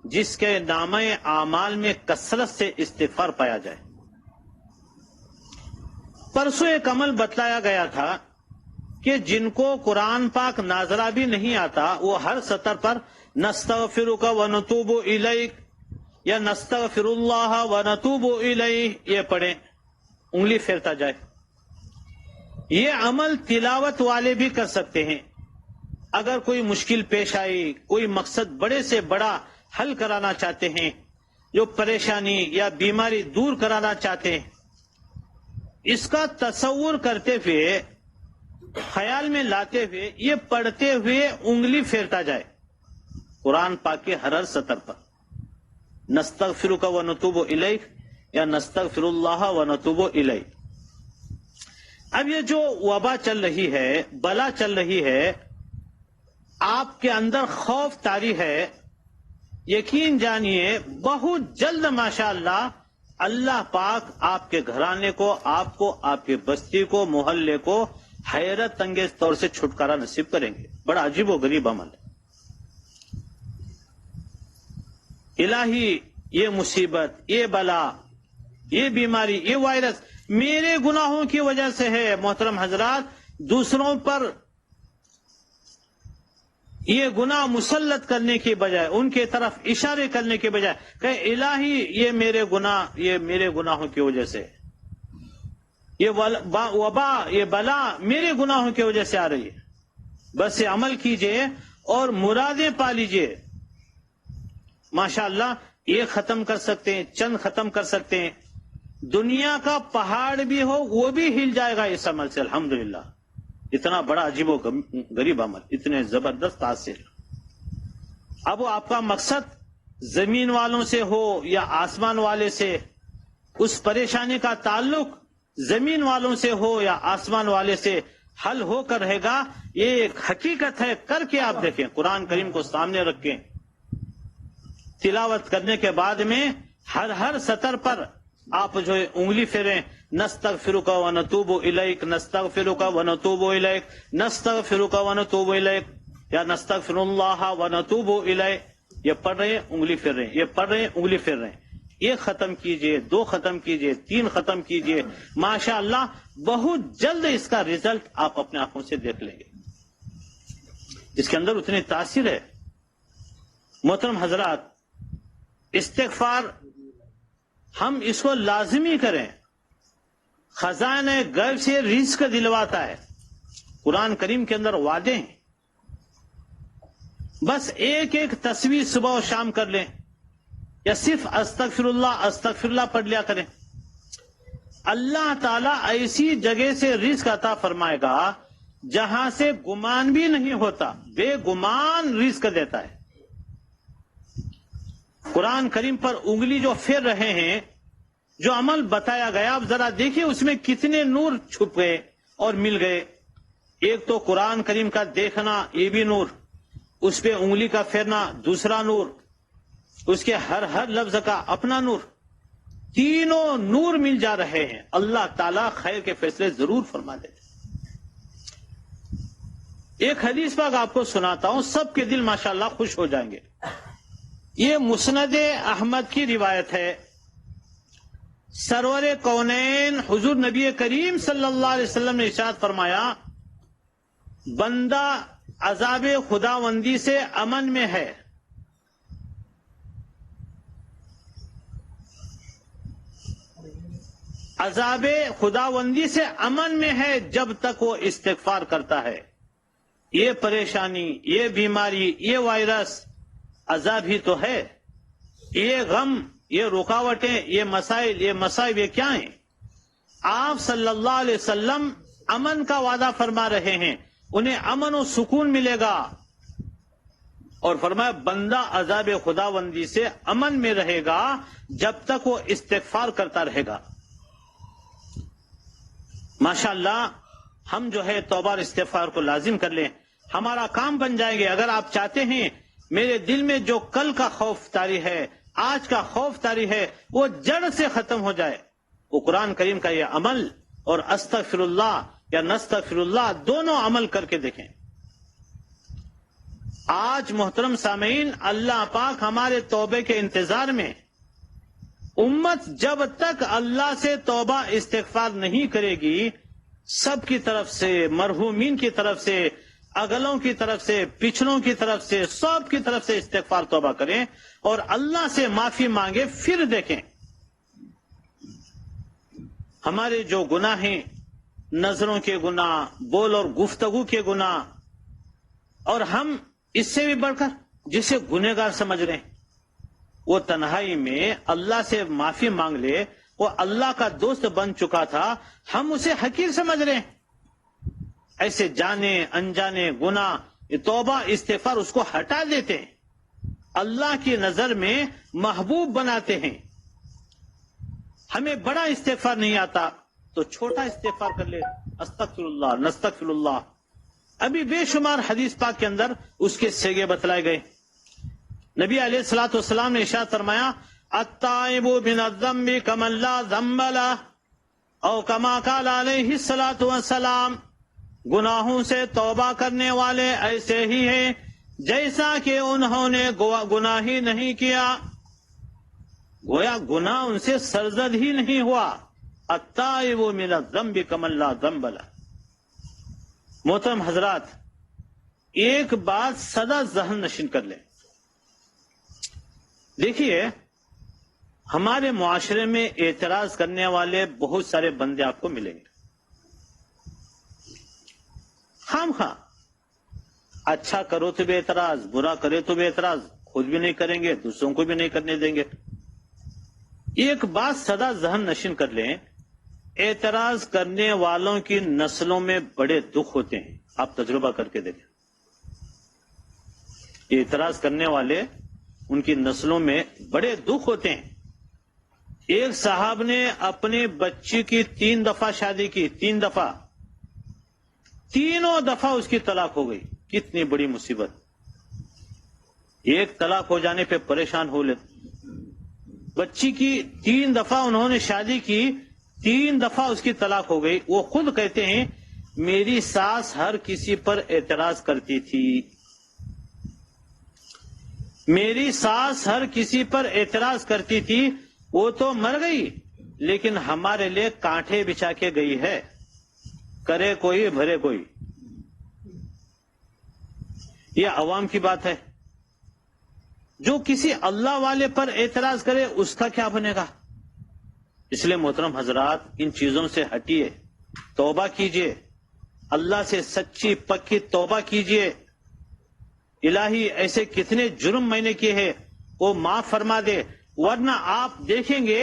جس کے نامہ اعمال میں کثرت سے استغفار پایا جائے۔ پرسوں ایک عمل بتلایا گیا تھا کہ جن کو قرآن پاک ناظرہ بھی نہیں آتا وہ ہر سطر پر نستغفرک ونتوب الیک یا نستغفر اللہ ونتوب الیہ یہ پڑھیں، انگلی پھیرتا جائے۔ یہ عمل تلاوت والے بھی کر سکتے ہیں۔ اگر کوئی مشکل پیش آئی، کوئی مقصد بڑے سے بڑا حل کرانا چاہتے ہیں، جو پریشانی یا بیماری دور کرانا چاہتے ہیں، اس کا تصور کرتے ہوئے، خیال میں لاتے ہوئے، یہ پڑھتے ہوئے انگلی پھیرتا جائے قرآن پاک کے ہر سطر پر، نستغفرک ونتوب الیک یا نستغفر اللہ ونتوب الیہ۔ اب یہ جو وبا چل رہی ہے، بلا چل رہی ہے، آپ کے اندر خوف طاری ہے، یقین جانیے بہت جلد ماشاءاللہ اللہ پاک آپ کے گھرانے کو، آپ کو، آپ کے بستی کو، محلے کو حیرت انگیز طور سے چھٹکارا نصیب کریں گے۔ بڑا عجیب و غریب عمل ہے۔ الہی یہ مصیبت، یہ بلا، یہ بیماری، یہ وائرس میرے گناہوں کی وجہ سے ہے۔ محترم حضرات، دوسروں پر یہ گناہ مسلط کرنے کی بجائے، ان کے طرف اشارے کرنے کی بجائے کہ الہی یہ میرے گناہوں کی وجہ سے، یہ وبا، یہ بلا میرے گناہوں کی وجہ سے آ رہی ہے، بس یہ عمل کیجئے اور مرادیں پا لیجئے۔ ماشاءاللہ یہ ختم کر سکتے ہیں، چند ختم کر سکتے ہیں، دنیا کا پہاڑ بھی ہو وہ بھی ہل جائے گا اس عمل سے، الحمدللہ۔ اتنا بڑا عجیب و غریب عمل، اتنے زبردست تاثیر۔ اب وہ آپ کا مقصد زمین والوں سے ہو یا آسمان والے سے، اس پریشانی کا تعلق زمین والوں سے ہو یا آسمان والے سے حل ہو کر رہے گا، یہ ایک حقیقت ہے۔ کر کے آپ دیکھیں، قرآن کریم کو سامنے رکھیں، تلاوت کرنے کے بعد میں ہر سطر پر آپ جو انگلی پھیریں، نستغفرک ونتوب الیک، نستغفرک ونتوب الیک، نستغفرک ونتوب الیک، یا نستغفر اللہ ونتوب الیہ. یہ پڑھ رہے ہیں انگلی پھر رہے ہیں، یہ پڑھ رہے ہیں انگلی پھر رہے ہیں. ایک ختم کیجئے، دو ختم کیجئے، تین ختم کیجئے، ماشاءاللہ بہت جلد اس کا رزلٹ آپ اپنے آنکھوں سے دیکھ لیں گے. اس کے اندر اتنی تاثیر ہے. محترم حضرات، استغفار ہم اس کو لازمی کریں. خزانہ غیب سے رزق دلواتا ہے. قرآن کریم کے اندر وعدے ہیں. بس ایک ایک تسبیح صبح و شام کر لیں، یا صرف استغفر اللہ پڑھ لیا کریں. اللہ تعالیٰ ایسی جگہ سے رزق عطا فرمائے گا جہاں سے گمان بھی نہیں ہوتا، بے گمان رزق دیتا ہے. قرآن کریم پر انگلی جو پھیر رہے ہیں، جو عمل بتایا گیا، اب ذرا دیکھیے اس میں کتنے نور چھپ گئے اور مل گئے. ایک تو قرآن کریم کا دیکھنا، یہ بھی نور، اس پہ انگلی کا پھیرنا دوسرا نور، اس کے ہر لفظ کا اپنا نور، تینوں نور مل جا رہے ہیں. اللہ تعالیٰ خیر کے فیصلے ضرور فرما دیتے. ایک حدیث پاک آپ کو سناتا ہوں، سب کے دل ماشاءاللہ خوش ہو جائیں گے. یہ مسند احمد کی روایت ہے. سرور کونین حضور نبی کریم صلی اللہ علیہ وسلم نے ارشاد فرمایا، بندہ عذاب خداوندی سے امن میں ہے. عذاب خداوندی سے امن میں ہے جب تک وہ استغفار کرتا ہے. یہ پریشانی، یہ بیماری، یہ وائرس عذاب ہی تو ہے. یہ غم، یہ رکاوٹیں، یہ مسائل، یہ مصائب، یہ کیا ہیں؟ آپ صلی اللہ علیہ وسلم امن کا وعدہ فرما رہے ہیں، انہیں امن و سکون ملے گا. اور فرمایا بندہ عذاب خداوندی سے امن میں رہے گا جب تک وہ استغفار کرتا رہے گا. ماشاءاللہ ہم جو ہے توبہ اور استغفار کو لازم کر لیں، ہمارا کام بن جائیں گے. اگر آپ چاہتے ہیں میرے دل میں جو کل کا خوف طاری ہے، آج کا خوف طاری ہے، وہ جڑ سے ختم ہو جائے، وہ قرآن کریم کا یہ عمل اور استغفر اللہ یا نستغفر اللہ دونوں عمل کر کے دیکھیں. آج محترم سامعین، اللہ پاک ہمارے توبے کے انتظار میں. امت جب تک اللہ سے توبہ استغفار نہیں کرے گی، سب کی طرف سے، مرحومین کی طرف سے، اگلوں کی طرف سے، پچھلوں کی طرف سے، سب کی طرف سے استغفار توبہ کریں اور اللہ سے معافی مانگے. پھر دیکھیں ہمارے جو گناہ ہیں، نظروں کے گناہ، بول اور گفتگو کے گناہ، اور ہم اس سے بھی بڑھ کر جسے گنہگار سمجھ رہے ہیں، وہ تنہائی میں اللہ سے معافی مانگ لے. وہ اللہ کا دوست بن چکا تھا، ہم اسے حقیر سمجھ رہے ہیں. ایسے جانے انجانے گناہ، توبہ استغفار اس کو ہٹا دیتے ہیں، اللہ کی نظر میں محبوب بناتے ہیں. ہمیں بڑا استغفار نہیں آتا تو چھوٹا استغفار کر لے، استغفر اللہ، نستغفر اللہ. ابھی بے شمار حدیث پاک کے اندر اس کے سیگے بتلائے گئے. نبی علیہ الصلوۃ والسلام نے ارشاد فرمایا، التائب من الذنب کمن لا ذنب له، او کما قال علیہ الصلوۃ والسلام، گناہوں سے توبہ کرنے والے ایسے ہی ہیں جیسا کہ انہوں نے گناہ ہی نہیں کیا. گویا گناہ ان سے سرزد ہی نہیں ہوا. التائب من الذنب کمن لا ذنب له. محترم حضرات، ایک بات سدا ذہن نشین کر لیں. دیکھیے ہمارے معاشرے میں اعتراض کرنے والے بہت سارے بندے آپ کو ملیں گے. خام خواہ اچھا کرو تو بے اعتراض، برا کرے تو بے اعتراض، خود بھی نہیں کریں گے، دوسروں کو بھی نہیں کرنے دیں گے. ایک بات سدا ذہن نشین کر لیں، اعتراض کرنے والوں کی نسلوں میں بڑے دکھ ہوتے ہیں. آپ تجربہ کر کے دیکھیں، اعتراض کرنے والے ان کی نسلوں میں بڑے دکھ ہوتے ہیں. ایک صاحب نے اپنی بچی کی 3 دفعہ شادی کی، 3 دفعہ، تینوں دفعہ اس کی طلاق ہو گئی. کتنی بڑی مصیبت. ایک طلاق ہو جانے پہ پریشان ہو لے. بچی کی 3 دفعہ انہوں نے شادی کی، 3 دفعہ اس کی طلاق ہو گئی. وہ خود کہتے ہیں میری ساس ہر کسی پر اعتراض کرتی تھی. میری ساس ہر کسی پر اعتراض کرتی تھی. وہ تو مر گئی لیکن ہمارے لیے کانٹے بچھا کے گئی ہے. کرے کوئی بھرے کوئی. یہ عوام کی بات ہے. جو کسی اللہ والے پر اعتراض کرے اس کا کیا بنے گا؟ اس لیے محترم حضرات ان چیزوں سے ہٹیے، توبہ کیجیے، اللہ سے سچی پکی توبہ کیجیے. الہی ایسے کتنے جرم میں نے کیے ہیں وہ معاف فرما دے، ورنہ آپ دیکھیں گے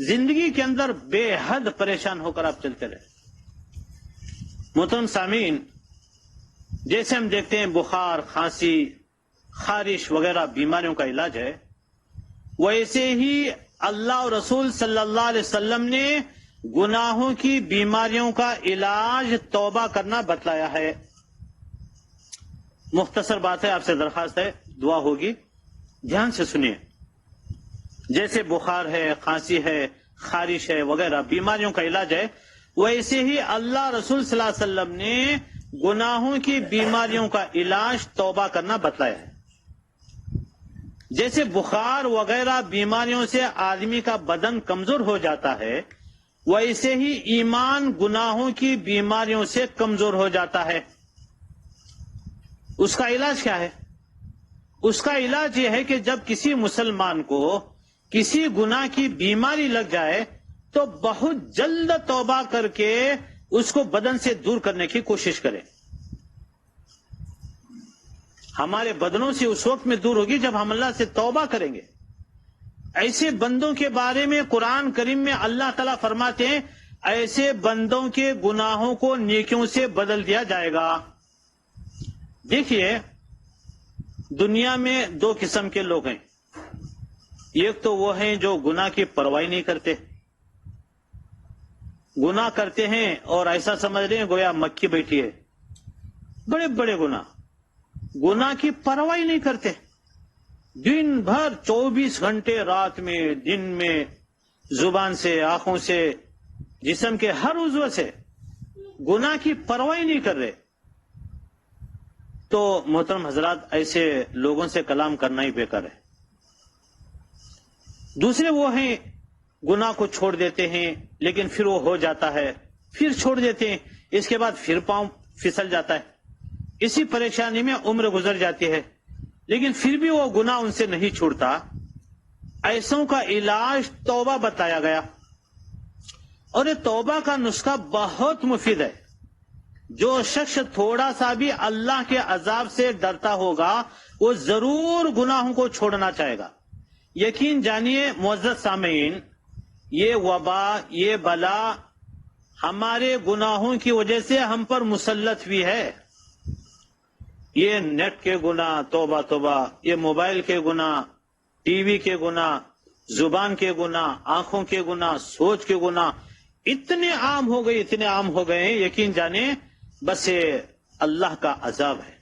زندگی کے اندر بے حد پریشان ہو کر آپ چلتے رہے. محترم سامعین، جیسے ہم دیکھتے ہیں بخار، کھانسی، خارش وغیرہ بیماریوں کا علاج ہے، ویسے ہی اللہ اور رسول صلی اللہ علیہ وسلم نے گناہوں کی بیماریوں کا علاج توبہ کرنا بتلایا ہے. مختصر بات ہے، آپ سے درخواست ہے، دعا ہوگی، دھیان سے سنیے. جیسے بخار ہے، کھانسی ہے، خارش ہے وغیرہ بیماریوں کا علاج ہے، ویسے ہی اللہ رسول صلی اللہ علیہ وسلم نے گناہوں کی بیماریوں کا علاج توبہ کرنا بتلایا ہے. جیسے بخار وغیرہ بیماریوں سے آدمی کا بدن کمزور ہو جاتا ہے، ویسے ہی ایمان گناہوں کی بیماریوں سے کمزور ہو جاتا ہے. اس کا علاج کیا ہے؟ اس کا علاج یہ ہے کہ جب کسی مسلمان کو کسی گناہ کی بیماری لگ جائے تو بہت جلد توبہ کر کے اس کو بدن سے دور کرنے کی کوشش کرے. ہمارے بدنوں سے اس وقت میں دور ہوگی جب ہم اللہ سے توبہ کریں گے. ایسے بندوں کے بارے میں قرآن کریم میں اللہ تعالیٰ فرماتے ہیں ایسے بندوں کے گناہوں کو نیکیوں سے بدل دیا جائے گا. دیکھیے دنیا میں 2 قسم کے لوگ ہیں. ایک تو وہ ہیں جو گناہ کی پرواہ نہیں کرتے، گناہ کرتے ہیں اور ایسا سمجھ رہے ہیں گویا مکھی بیٹھی ہے. بڑے بڑے گناہ کی پرواہ نہیں کرتے. دن بھر 24 گھنٹے رات میں دن میں زبان سے، آنکھوں سے، جسم کے ہر عضو سے گناہ کی پرواہ نہیں کر رہے. تو محترم حضرات ایسے لوگوں سے کلام کرنا ہی بیکار ہے. دوسرے وہ ہیں گناہ کو چھوڑ دیتے ہیں لیکن پھر وہ ہو جاتا ہے، پھر چھوڑ دیتے ہیں، اس کے بعد پھر پاؤں پھسل جاتا ہے، اسی پریشانی میں عمر گزر جاتی ہے لیکن پھر بھی وہ گناہ ان سے نہیں چھوڑتا. ایسوں کا علاج توبہ بتایا گیا اور یہ توبہ کا نسخہ بہت مفید ہے. جو شخص تھوڑا سا بھی اللہ کے عذاب سے ڈرتا ہوگا وہ ضرور گناہوں کو چھوڑنا چاہے گا. یقین جانیے معزز سامعین، یہ وبا، یہ بلا ہمارے گناہوں کی وجہ سے ہم پر مسلط بھی ہے. یہ نیٹ کے گناہ، توبہ توبہ، یہ موبائل کے گناہ، ٹی وی کے گناہ، زبان کے گناہ، آنکھوں کے گناہ، سوچ کے گناہ اتنے عام ہو گئے ہیں، یقین جانے بس یہ اللہ کا عذاب ہے.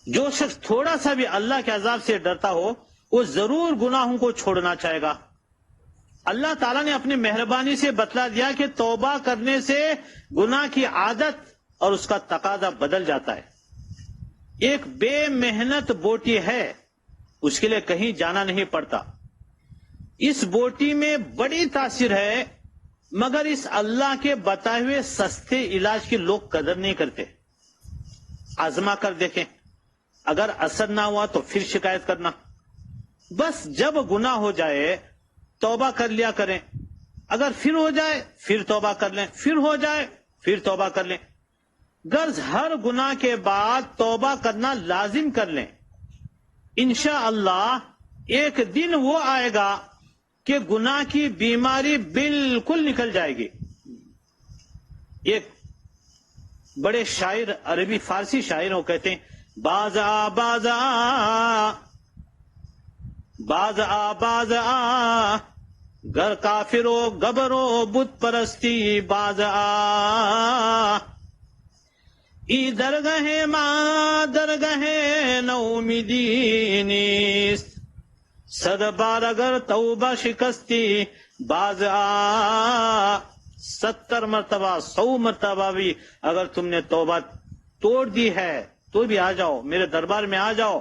جو شخص تھوڑا سا بھی اللہ کے عذاب سے ڈرتا ہو وہ ضرور گناہوں کو چھوڑنا چاہے گا. اللہ تعالیٰ نے اپنی مہربانی سے بتلا دیا کہ توبہ کرنے سے گناہ کی عادت اور اس کا تقاضا بدل جاتا ہے. ایک بے محنت بوٹی ہے، اس کے لیے کہیں جانا نہیں پڑتا. اس بوٹی میں بڑی تاثیر ہے مگر اس اللہ کے بتائے ہوئے سستے علاج کی لوگ قدر نہیں کرتے. آزما کر دیکھیں، اگر اثر نہ ہوا تو پھر شکایت کرنا. بس جب گناہ ہو جائے توبہ کر لیا کریں، اگر پھر ہو جائے پھر توبہ کر لیں، پھر ہو جائے پھر توبہ کر لیں. غرض ہر گناہ کے بعد توبہ کرنا لازم کر لیں. انشاءاللہ ایک دن وہ آئے گا کہ گناہ کی بیماری بالکل نکل جائے گی. ایک بڑے شاعر، عربی فارسی شاعر وہ کہتے ہیں باز آ باز آ باز آ باز آ گر کافرو گبرو بت پرستی باز آ ای درگہ ما درگہ نومیدی نیست صد بار اگر توبہ شکستی باز 70 مرتبہ 100 مرتبہ بھی اگر تم نے توبہ توڑ دی ہے تو بھی آ جاؤ، میرے دربار میں آ جاؤ،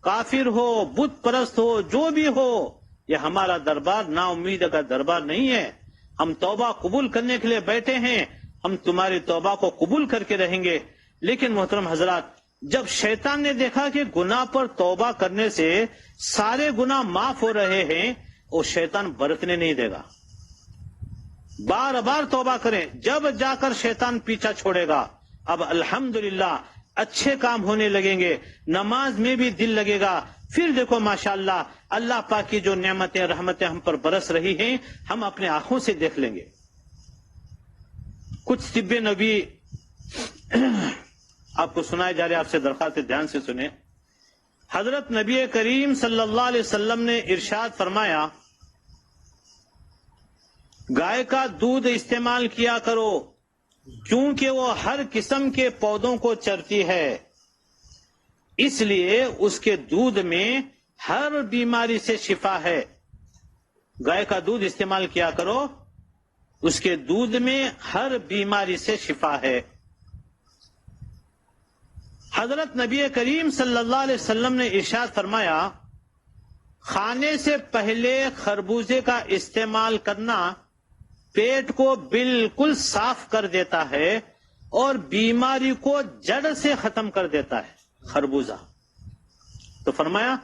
کافر ہو، بت پرست ہو، جو بھی ہو، یہ ہمارا دربار نا امید کا دربار نہیں ہے، ہم توبہ قبول کرنے کے لیے بیٹھے ہیں، ہم تمہاری توبہ کو قبول کر کے رہیں گے۔ لیکن محترم حضرات، جب شیطان نے دیکھا کہ گناہ پر توبہ کرنے سے سارے گناہ معاف ہو رہے ہیں، وہ شیطان برتنے نہیں دے گا، بار بار توبہ کریں، جب جا کر شیطان پیچھا چھوڑے گا۔ اب الحمدللہ اچھے کام ہونے لگیں گے، نماز میں بھی دل لگے گا، پھر دیکھو ماشاءاللہ اللہ پاک کی جو نعمتیں رحمتیں ہم پر برس رہی ہیں ہم اپنے آنکھوں سے دیکھ لیں گے۔ کچھ طب نبی آپ کو سنائے جا رہے، آپ سے درخواست ہے دھیان سے سنیں۔ حضرت نبی کریم صلی اللہ علیہ وسلم نے ارشاد فرمایا، گائے کا دودھ استعمال کیا کرو کیونکہ وہ ہر قسم کے پودوں کو چرتی ہے، اس لیے اس کے دودھ میں ہر بیماری سے شفا ہے۔ گائے کا دودھ استعمال کیا کرو، اس کے دودھ میں ہر بیماری سے شفا ہے۔ حضرت نبی کریم صلی اللہ علیہ وسلم نے ارشاد فرمایا، کھانے سے پہلے خربوزے کا استعمال کرنا پیٹ کو بالکل صاف کر دیتا ہے اور بیماری کو جڑ سے ختم کر دیتا ہے۔ خربوزہ تو فرمایا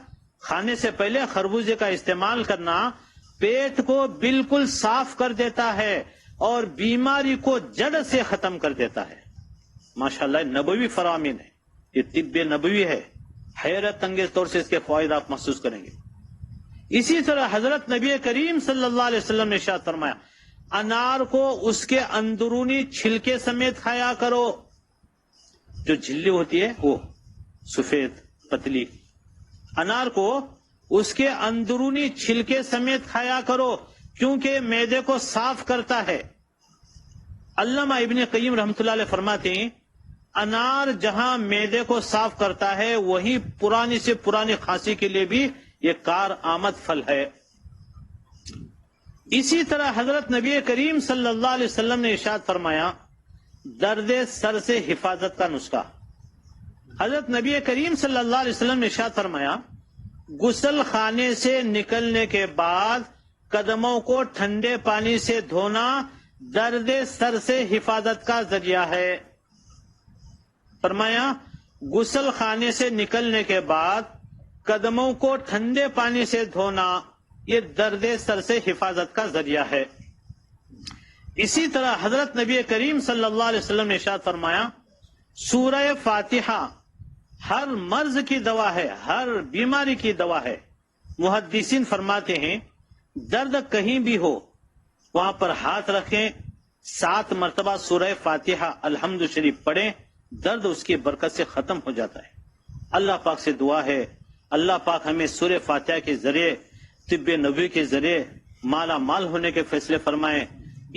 کھانے سے پہلے خربوزے کا استعمال کرنا پیٹ کو بالکل صاف کر دیتا ہے اور بیماری کو جڑ سے ختم کر دیتا ہے۔ ماشاءاللہ نبوی فرامین ہے، یہ طب نبوی ہے، حیرت انگیز طور سے اس کے فوائد آپ محسوس کریں گے۔ اسی طرح حضرت نبی کریم صلی اللہ علیہ وسلم نے ارشاد فرمایا، انار کو اس کے اندرونی چھلکے سمیت کھایا کرو، جو جھلی ہوتی ہے وہ سفید پتلی، انار کو اس کے اندرونی چھلکے سمیت کھایا کرو کیونکہ معدے کو صاف کرتا ہے۔ علامہ ابن قیم رحمۃ اللہ علیہ فرماتے ہیں، انار جہاں معدے کو صاف کرتا ہے وہی پرانی سے پرانی کھانسی کے لیے بھی یہ کار آمد پھل ہے۔ اسی طرح حضرت نبی کریم صلی اللہ علیہ وسلم نے ارشاد فرمایا، درد سر سے حفاظت کا نسخہ۔ حضرت نبی کریم صلی اللہ علیہ وسلم نے ارشاد فرمایا، غسل خانے سے نکلنے کے بعد قدموں کو ٹھنڈے پانی سے دھونا درد سر سے حفاظت کا ذریعہ ہے۔ فرمایا غسل خانے سے نکلنے کے بعد قدموں کو ٹھنڈے پانی سے دھونا یہ درد سر سے حفاظت کا ذریعہ ہے۔ اسی طرح حضرت نبی کریم صلی اللہ علیہ وسلم نے ارشاد فرمایا، سورہ فاتحہ ہر مرض کی دوا ہے، ہر بیماری کی دوا ہے۔ محدثین فرماتے ہیں درد کہیں بھی ہو وہاں پر ہاتھ رکھیں، 7 مرتبہ سورہ فاتحہ الحمد شریف پڑھیں، درد اس کی برکت سے ختم ہو جاتا ہے۔ اللہ پاک سے دعا ہے اللہ پاک ہمیں سورہ فاتحہ کے ذریعے طب نبوی کے ذریعے مالا مال ہونے کے فیصلے فرمائیں۔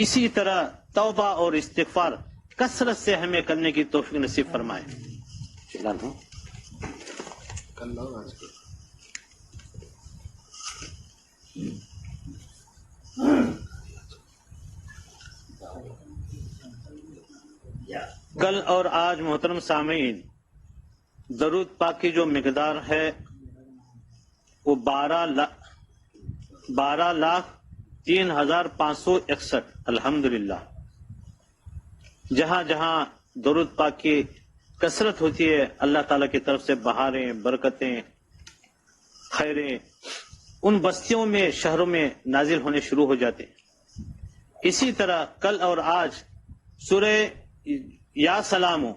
اسی طرح توبہ اور استغفار کثرت سے ہمیں کرنے کی توفیق نصیب فرمائے۔ کل اور آج محترم سامعین درود پاک کی جو مقدار ہے وہ 12,03,561 الحمدللہ۔ جہاں جہاں درود پاک کی کثرت ہوتی ہے اللہ تعالیٰ کی طرف سے بہاریں، برکتیں، خیریں ان بستیوں میں، شہروں میں نازل ہونے شروع ہو جاتے ہیں۔ اسی طرح کل اور آج سورہ یا سلامو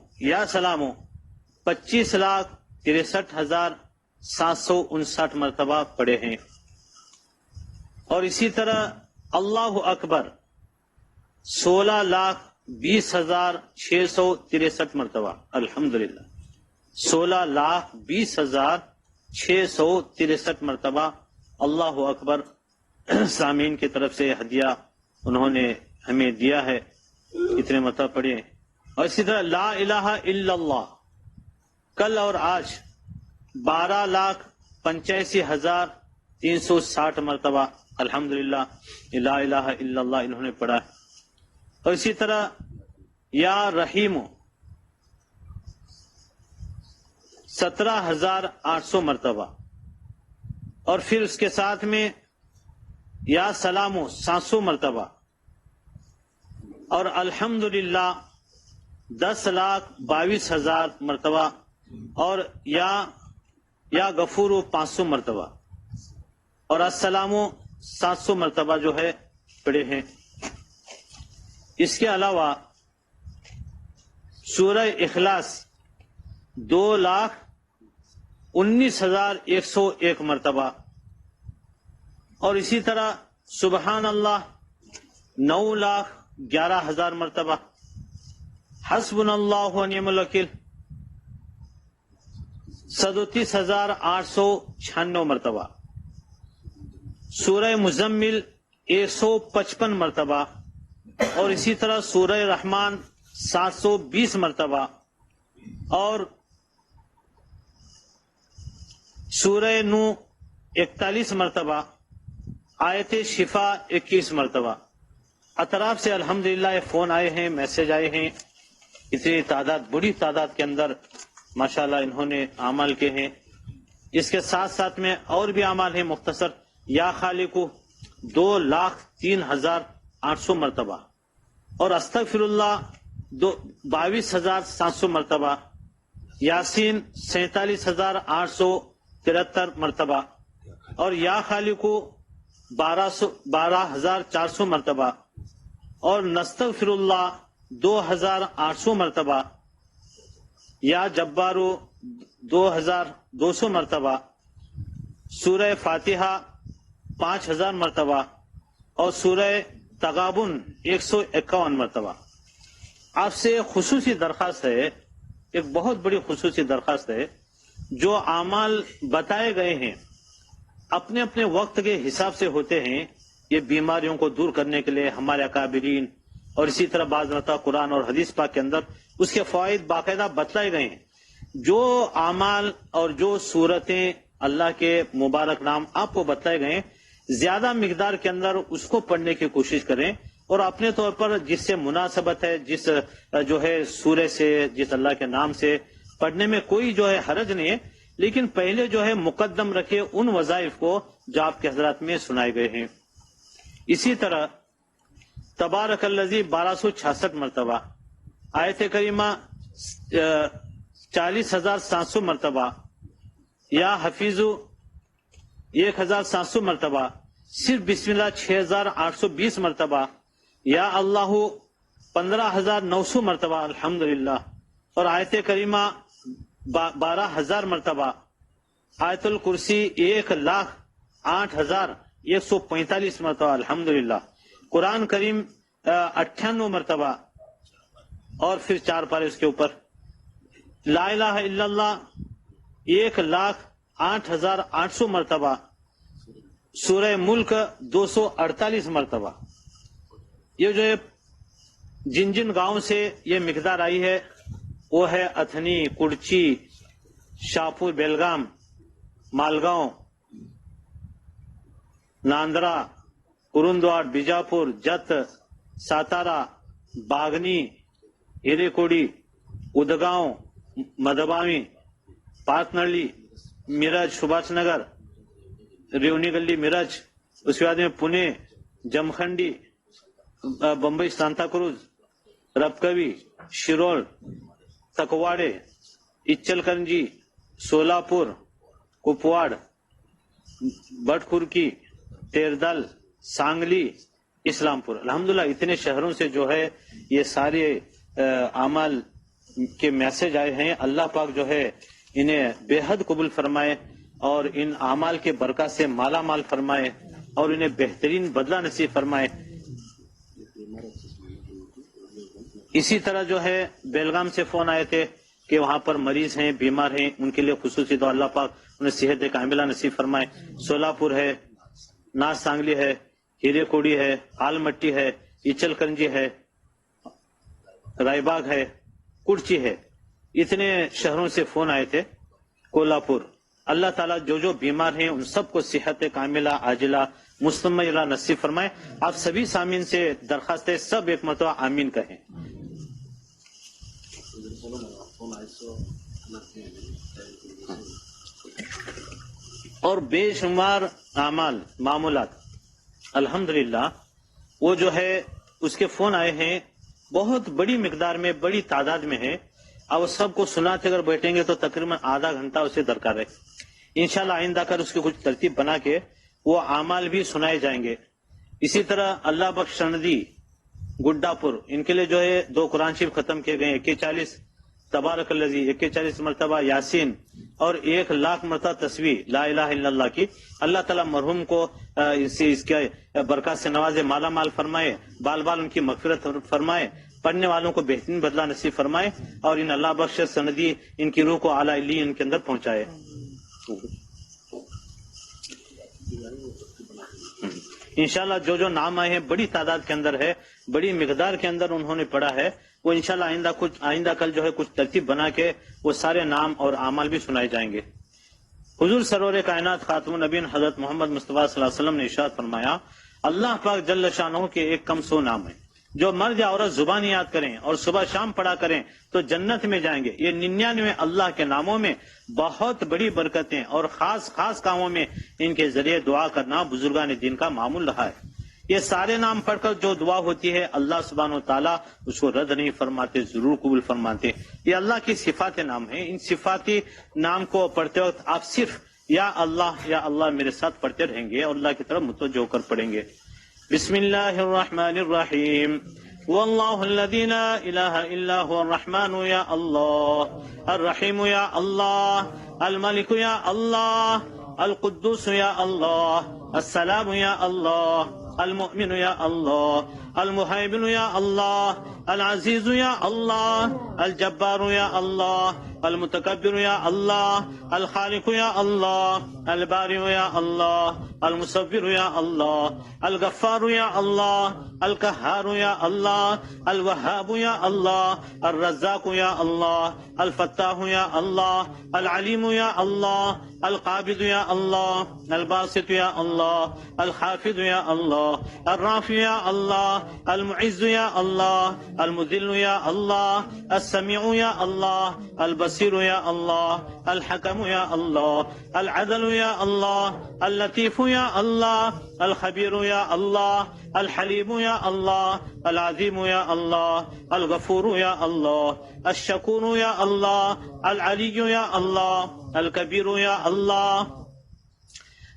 25,63,759 مرتبہ پڑھے ہیں، اور اسی طرح اللہ اکبر 16,20,663 مرتبہ الحمدللہ، 16,20,663 مرتبہ اللہ اکبر سامعین کی طرف سے ہدیہ انہوں نے ہمیں دیا ہے، اتنے مرتبہ پڑھے۔ اور اسی طرح لا الہ الا اللہ کل اور آج 12,85,7 360 مرتبہ الحمدللہ لا الہ الا اللہ انہوں نے پڑھا ہے. اور اسی طرح یا رحیم 17,800 مرتبہ. اور پھر اس کے ساتھ میں یا سلام 700 مرتبہ. اور الحمدللہ 10,22,000 مرتبہ. اور یا غفور 500 مرتبہ. اور السلام 700 مرتبہ جو ہے پڑھے ہیں. اس کے علاوہ سورہ اخلاص 2,19,101 مرتبہ. اور اسی طرح سبحان اللہ 9,11,000 مرتبہ. حسبنا اللہ و نعم الوکیل 37,896 مرتبہ. سورہ مزمل 155 مرتبہ. اور اسی طرح سورہ رحمان 720 مرتبہ. اور سورہ نو 41 مرتبہ. آیت شفا 21 مرتبہ. اطراف سے الحمدللہ فون آئے ہیں، میسج آئے ہیں. اتنی تعداد، بڑی تعداد کے اندر ماشاءاللہ انہوں نے اعمال کے ہیں. اس کے ساتھ ساتھ میں اور بھی اعمال ہیں مختصر. یا خالق 2,03,800 مرتبہ. اور استغفر اللہ 22,700 مرتبہ. یاسین 47,873 مرتبہ. اور یا خالق 12,400 مرتبہ. اور نستغفر اللہ 2,800 مرتبہ. یا جبارو 2,200 مرتبہ. سورہ فاتحہ 5,000 مرتبہ. اور سورہ تغابن 151 مرتبہ. آپ سے خصوصی درخواست ہے، ایک بہت بڑی خصوصی درخواست ہے. جو اعمال بتائے گئے ہیں اپنے اپنے وقت کے حساب سے ہوتے ہیں. یہ بیماریوں کو دور کرنے کے لیے ہمارے اکابرین اور اسی طرح بعض مرتبہ قرآن اور حدیث پاک کے اندر اس کے فوائد باقاعدہ بتلائے گئے ہیں. جو اعمال اور جو صورتیں اللہ کے مبارک نام آپ کو بتلائے گئے ہیں، زیادہ مقدار کے اندر اس کو پڑھنے کی کوشش کریں. اور اپنے طور پر جس سے مناسبت ہے، جس جو ہے سورہ سے، جس اللہ کے نام سے پڑھنے میں کوئی جو ہے حرج نہیں ہے. لیکن پہلے جو ہے مقدم رکھے ان وظائف کو جو آپ کے حضرات میں سنائے گئے ہیں. اسی طرح تبارک الذی 1266 مرتبہ. آیت کریمہ 40,700 مرتبہ. یا حفیظ 1,700 مرتبہ. صرف بسم اللہ 6,820 مرتبہ. یا اللہ 15,900 مرتبہ الحمدللہ. اور آیت کریمہ 12,000 مرتبہ. آیت الکرسی 1,08,145 مرتبہ الحمدللہ. قرآن کریم 98 مرتبہ. اور پھر 4 پارے اس کے اوپر. لا الہ الا اللہ 1,08,800 مرتبہ. سورہ ملک 248 مرتبہ. یہ جو ہے جن جن گاؤں سے یہ مقدار آئی ہے وہ ہے اتھنی، کڑچی، شاپور، بیلگام، مالگاؤں، ناندرا، کرندواڑ، بیجاپور، جت، ساتارا، باگنی، ہیرے کوڑی، ادگاؤں، مدبامی، پاتنڑی، میرج، سبھاش نگر، ریونی گلی میرج. اس کے بعد میں پونے، جمکھنڈی، بمبئی، سانتا کروز، ربکوی، شرول، تکواڑے، اچل کرنجی، سولاپور، کپواڑ، بٹکرکی، تیردل، سانگلی، اسلام پور. الحمدللہ اتنے شہروں سے جو ہے یہ سارے اعمال کے میسج آئے ہیں. اللہ پاک جو ہے انہیں بے حد قبول فرمائے اور ان اعمال کے برکات سے مالا مال فرمائے اور انہیں بہترین بدلہ نصیب فرمائے. اسی طرح جو ہے بیلگام سے فون آئے تھے کہ وہاں پر مریض ہیں، بیمار ہیں، ان کے لیے خصوصی دعا اللہ پاک انہیں صحت کاملہ نصیب فرمائے. سولاپور ہے، ناز سانگلی ہے، ہیرے کوڑی ہے، آل مٹی ہے، اچل کرنجی ہے، رائے باغ ہے، کڑچی ہے. اتنے شہروں سے فون آئے تھے. کولاپور اللہ تعالیٰ جو جو بیمار ہیں ان سب کو صحت کاملہ عاجلہ مستمرہ نصیب فرمائے. آپ سبھی سامعین سے درخواست ہے سب ایک مرتبہ آمین کہیں. اور بے شمار اعمال معمولات الحمدللہ وہ جو ہے اس کے فون آئے ہیں بہت بڑی مقدار میں بڑی تعداد میں ہے. اب سب کو سناتے اگر بیٹھیں گے تو تقریباً آدھا گھنٹہ اسے درکار ہے. انشاءاللہ آئندہ کر اس کی کچھ ترتیب بنا کے وہ اعمال بھی سنائے جائیں گے. اسی طرح اللہ بخش سندی گڈا پور ان کے لیے جو ہے 2 قرآن شریف ختم کیے گئے 41 تبارک الذی 41 مرتبہ یاسین اور 1,00,000 مرتبہ تسبیح لا الہ الا اللہ کی. اللہ تعالیٰ مرحوم کو اس کے برکات سے نوازے مالا مال فرمائے بال بال ان کی مغفرت فرمائے پڑھنے والوں کو بہترین بدلہ نصیب فرمائے اور ان اللہ بخش سندی ان کی روح کو اعلیٰ علیین کے اندر پہنچائے. انشاءاللہ جو جو نام آئے ہیں بڑی تعداد کے اندر ہے بڑی مقدار کے اندر انہوں نے پڑھا ہے وہ انشاءاللہ آئندہ کل جو ہے کچھ ترتیب بنا کے وہ سارے نام اور اعمال بھی سنائے جائیں گے. حضور سرور کائنات خاتم النبیین حضرت محمد مصطفیٰ صلی اللہ علیہ وسلم نے ارشاد فرمایا اللہ پاک جل شانہ کے ایک کم سو نام ہے جو مرد یا عورت زبان یاد کریں اور صبح شام پڑھا کریں تو جنت میں جائیں گے. یہ 99 اللہ کے ناموں میں بہت بڑی برکتیں اور خاص کاموں میں ان کے ذریعے دعا کرنا بزرگان دین کا معمول رہا ہے. یہ سارے نام پڑھ کر جو دعا ہوتی ہے اللہ سبحانہ و تعالیٰ اس کو رد نہیں فرماتے ضرور قبول فرماتے. یہ اللہ کی صفات نام ہیں. ان صفاتی نام کو پڑھتے وقت آپ صرف یا اللہ میرے ساتھ پڑھتے رہیں گے اور اللہ کی طرف متوجہ ہو کر پڑھیں گے. بسم اللہ الرحمن الرحیم واللہ الذی لا الہ الا هو الرحمن یا اللہ الرحیم یا اللہ الملک یا اللہ القدوس یا اللہ السلام یا اللہ المؤمن یا اللہ المہیمن یا اللہ العزیز یا اللہ الجبار یا اللہ المتکبر یا اللہ الخالق یا اللہ البارئ یا اللہ المصور یا اللہ الغفار یا اللہ القہار یا اللہ الوہاب یا اللہ الرزاق یا اللہ الفتاح یا اللہ العلیم یا اللہ القابض یا اللہ الباسط یا اللہ الحافظ یا اللہ الرافع یا اللہ المعز یا اللہ المذل یا اللہ السمیع یا اللہ البصیر یا اللہ الحکم یا اللہ العدل یا اللہ اللطیف یا اللہ الخبیر یا اللہ الحلیم یا اللہ العظیم یا اللہ الغفور یا اللہ الشکور یا اللہ العلی یا اللہ الکبیر یا اللہ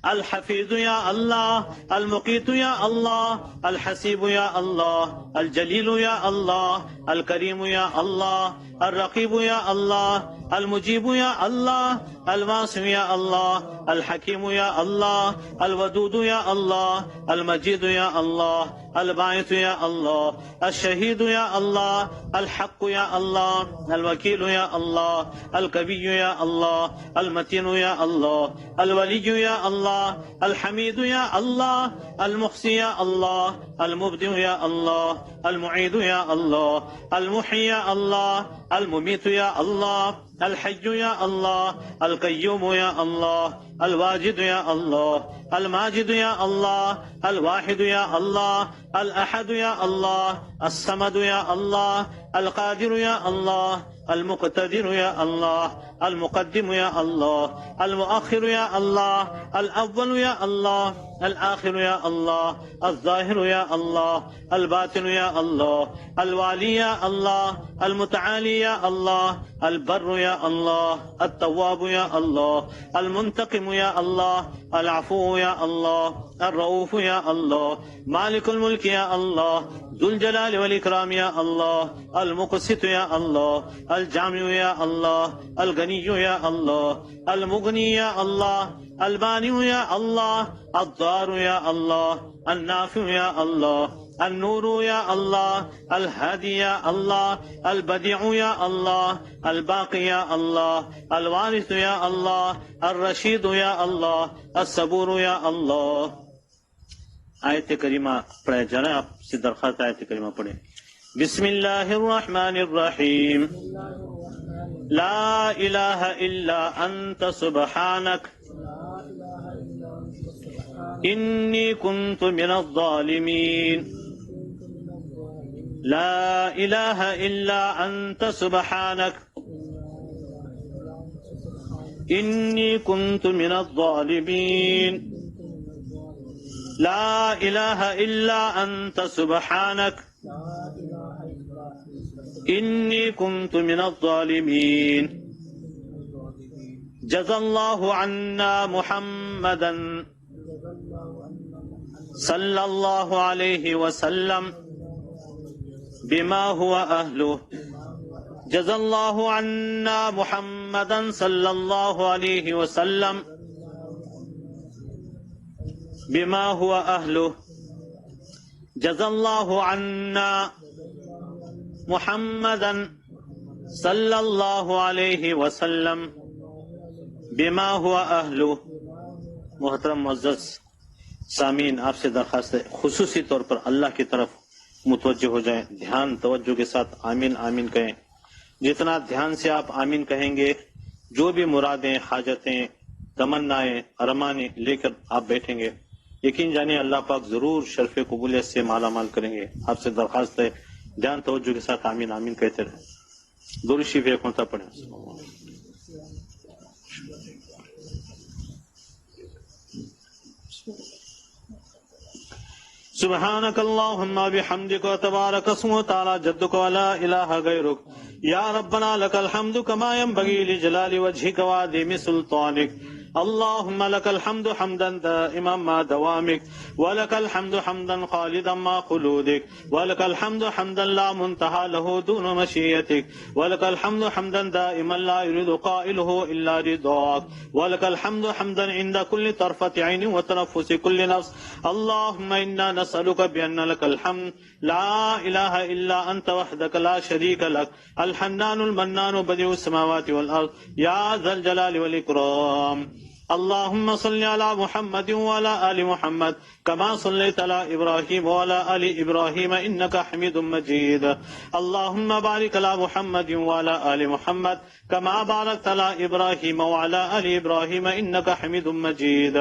الحفیظ یا اللہ المقیت یا اللہ الحسیب یا اللہ الجلیل یا اللہ الکریم یا اللہ الرقیب یا اللہ المجیب یا اللہ الواسع یا اللہ الحکیم یا اللہ الودود یا اللہ المجید یا اللہ الباعث یا اللہ الشہید یا اللہ الحق یا اللہ الوکیل یا اللہ القوی یا اللہ المتین یا اللہ الولی یا اللہ الحمید یا اللہ المحصی یا اللہ المبدع یا اللہ المعید یا اللہ المحیی یا اللہ الممیت یا اللہ الحی یا اللہ القیوم یا اللہ الواجد یا اللہ الماجد یا اللہ الواحد یا اللہ الاحد یا اللہ الصمد یا اللہ القادر یا اللہ المقتدر یا اللہ المقدم یا اللہ المؤخر یا اللہ الاول یا اللہ الآخر یا اللہ الظاہر یا اللہ الباطن یا اللہ الوالی یا اللہ المتعالی یا اللہ البر یا اللہ التواب یا اللہ المنتقم یا اللہ العفو یا اللہ الرؤوف یا اللہ مالک الملک یا اللہ ذو الجلال والاکرام یا اللہ المقسط یا اللہ الجامع یا اللہ الغنی یا اللہ المغنی یا اللہ البانی یا اللہ الضار یا اللہ النافع یا اللہ النور یا اللہ الہادی یا اللہ البدیع یا اللہ الباقی یا اللہ الوارث یا اللہ الرشید یا اللہ الصبور یا اللہ. آیت کریمہ پڑھے جا رہے ہیں، آپ سے درخواست آیت کریمہ پڑھیں. بسم اللہ الرحمن الرحیم لا الہ الا انت سبحانک انی کنت من الظالمین لا الہ الا انت سبحانک انی کنت من الظالمین لا الہ الا انت سبحانک انی کنت من الظالمین جزا اللہ عنا محمدا صلی اللہ علیہ وسلم بما هو اہلہ جزا اللہ عنا محمدا صلی اللہ علیہ وسلم بما هو اہلہ جزا اللہ عنا محمدا صلی اللہ علیہ وسلم بما هو اہلہ۔ محترم معزز سامعین، آپ سے درخواست ہے خصوصی طور پر اللہ کی طرف متوجہ ہو جائیں، دھیان توجہ کے ساتھ آمین آمین کہیں۔ جتنا دھیان سے آپ آمین کہیں گے، جو بھی مرادیں، حاجتیں، تمنائیں، ارمانیں لے کر آپ بیٹھیں گے، یقین جانیے اللہ پاک ضرور شرف قبولیت سے مالا مال کریں گے۔ آپ سے درخواست ہے دھیان توجہ کے ساتھ آمین آمین کہتے رہیں۔ درود شریف ایک مرتبہ پڑھیں۔ سبحانك اللهم بحمدك وتبارك اسمك وتعالى جدك ولا إله غيرك يا ربنا لك الحمد كما ينبغي لجلال وجهك وعظيم سلطانك اللهم لك الحمد حمدا دائما مع دوامك ولك الحمد حمدا خالدا مع خلودك ولك الحمد حمدا لا منتهى له دون مشيئتك ولك الحمد حمدا دائما لا يريد قائله إلا رضاك ولك الحمد حمدا عند كل طرفة عين وتنفس كل نفس اللهم إنا نسألك بأن لك الحمد لا إله إلا أنت وحدك لا شريك لك الحنان المنان بديع السماوات والأرض يا ذا الجلال والإكرام اللهم صل على محمد وعلى آل محمد كما صليت على إبراهيم وعلى آل إبراهيم إنك حميد مجيد اللهم بارك على محمد وعلى آل محمد كما باركت على إبراهيم وعلى آل إبراهيم إنك حميد مجيد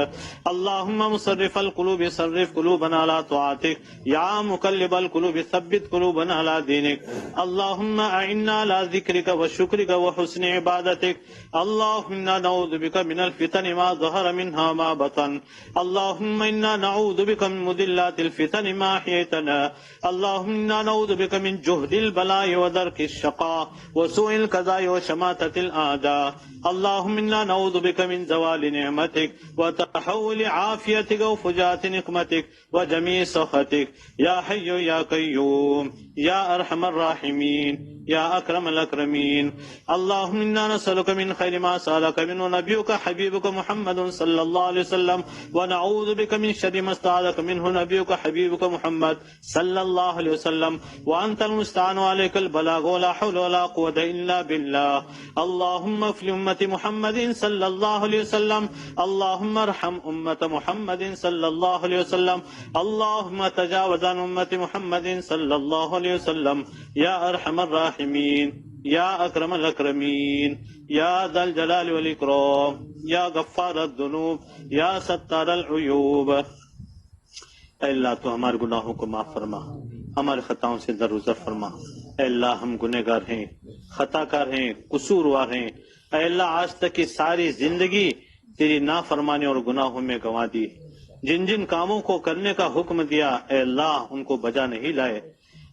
اللهم مصرف القلوب صرف قلوبنا على طاعتك يا مقلب القلوب ثبت قلوبنا على دينك اللهم أعنا على ذكرك وشكرك وحسن عبادتك اللهم إنا نعوذ بك من الفتن ما ظهر منها ما بطن اللهم إنا نعوذ بك من مضلات الفتن ما أحييتنا اللهم إنا نعوذ بك من جهد البلاء ودرك الشقاء وسوء القضاء وشماتة الأعداء اللهم إنا نعوذ بك من زوال نعمتك وتحول عافيتك وفجاءة نقمتك وجميع سخطك يا حي يا قيوم يا أرحم الراحمين يا أكرم الأكرمين اللهم إنا نسألك من خير ما سألك منه نبيك حبيبك محمد صلى الله عليه وسلم ونعوذ بك من شر ما استعاذك منه نبيك حبيبك محمد صلى الله عليه وسلم وأنت المستعان عليك البلاغ ولا حول ولا قوة إلا بالله اللهم في أمة محمد صلى الله عليه وسلم اللهم ارحم أمة محمد صلى الله عليه وسلم اللهم تجاوز عن أمة محمد صلى الله عليه وسلم يا أرحم الراحمين يا أكرم الأكرمين يا ذا الجلال والإكرام يا غفار الذنوب يا ستار العيوب۔ اے اللہ تو ہمارے گناہوں کو معاف فرما، ہمارے خطاؤں سے درگزر فرما۔ اے اللہ ہم گنہگار ہیں، خطا کار ہیں، قصوروار ہیں۔ اے اللہ آج تک کی ساری زندگی تیری نافرمانی اور گناہوں میں گنوا دی۔ جن جن کاموں کو کرنے کا حکم دیا اے اللہ ان کو بجا نہیں لائے،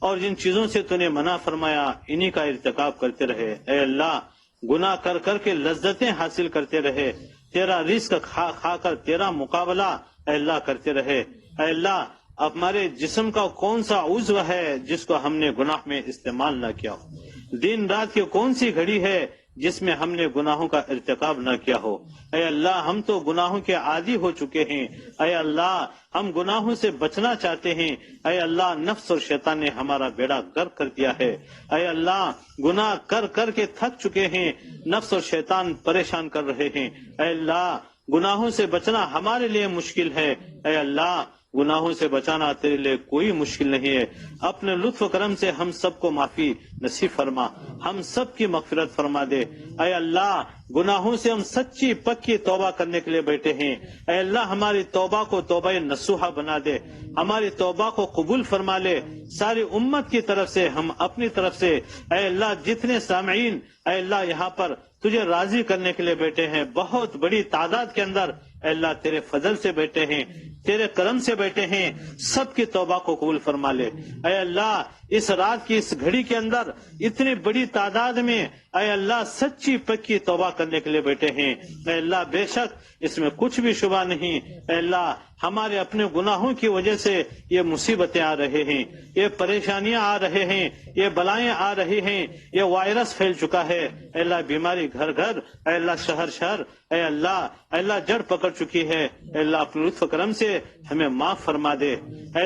اور جن چیزوں سے تو نے منع فرمایا انہی کا ارتکاب کرتے رہے۔ اے اللہ گناہ کر کر کے لذتیں حاصل کرتے رہے، تیرا رزق کھا کر تیرا مقابلہ اے اللہ کرتے رہے۔ اے اللہ ہمارے جسم کا کون سا عضو ہے جس کو ہم نے گناہ میں استعمال نہ کیا ہو؟ دن رات کی کون سی گھڑی ہے جس میں ہم نے گناہوں کا ارتکاب نہ کیا ہو؟ اے اللہ ہم تو گناہوں کے عادی ہو چکے ہیں۔ اے اللہ ہم گناہوں سے بچنا چاہتے ہیں۔ اے اللہ نفس اور شیطان نے ہمارا بیڑا غرق کر دیا ہے۔ اے اللہ گناہ کر کر کے تھک چکے ہیں، نفس اور شیطان پریشان کر رہے ہیں۔ اے اللہ گناہوں سے بچنا ہمارے لیے مشکل ہے۔ اے اللہ گناہوں سے بچانا تیرے لیے کوئی مشکل نہیں ہے. اپنے لطف و کرم سے ہم سب کو معافی نصیب فرما، ہم سب کی مغفرت فرما دے. اے اللہ گناہوں سے ہم سچی پکی توبہ کرنے کے لیے بیٹھے ہیں. اے اللہ ہماری توبہ کو توبہ نصوحہ بنا دے، ہماری توبہ کو قبول فرما لے. ساری امت کی طرف سے، ہم اپنی طرف سے، اے اللہ جتنے سامعین اے اللہ یہاں پر تجھے راضی کرنے کے لیے بیٹھے ہیں، بہت بڑی تعداد کے اندر اے اللہ تیرے فضل سے بیٹھے ہیں، تیرے کرم سے بیٹھے ہیں، سب کی توبہ کو قبول فرما لے. اے اللہ اس رات کی اس گھڑی کے اندر اتنی بڑی تعداد میں اے اللہ سچی پکی توبہ کرنے کے لیے بیٹھے ہیں. اے اللہ بے شک اس میں کچھ بھی شبہ نہیں. اے اللہ ہمارے اپنے گناہوں کی وجہ سے یہ مصیبتیں آ رہے ہیں، یہ پریشانیاں آ رہے ہیں، یہ بلائیں آ رہی ہیں، یہ وائرس پھیل چکا ہے. اے اللہ بیماری گھر گھر، اے اللہ شہر شہر، اے اللہ جڑ پکڑ چکی ہے. اے اللہ اپنے لطف کرم سے ہمیں معاف فرما دے. اے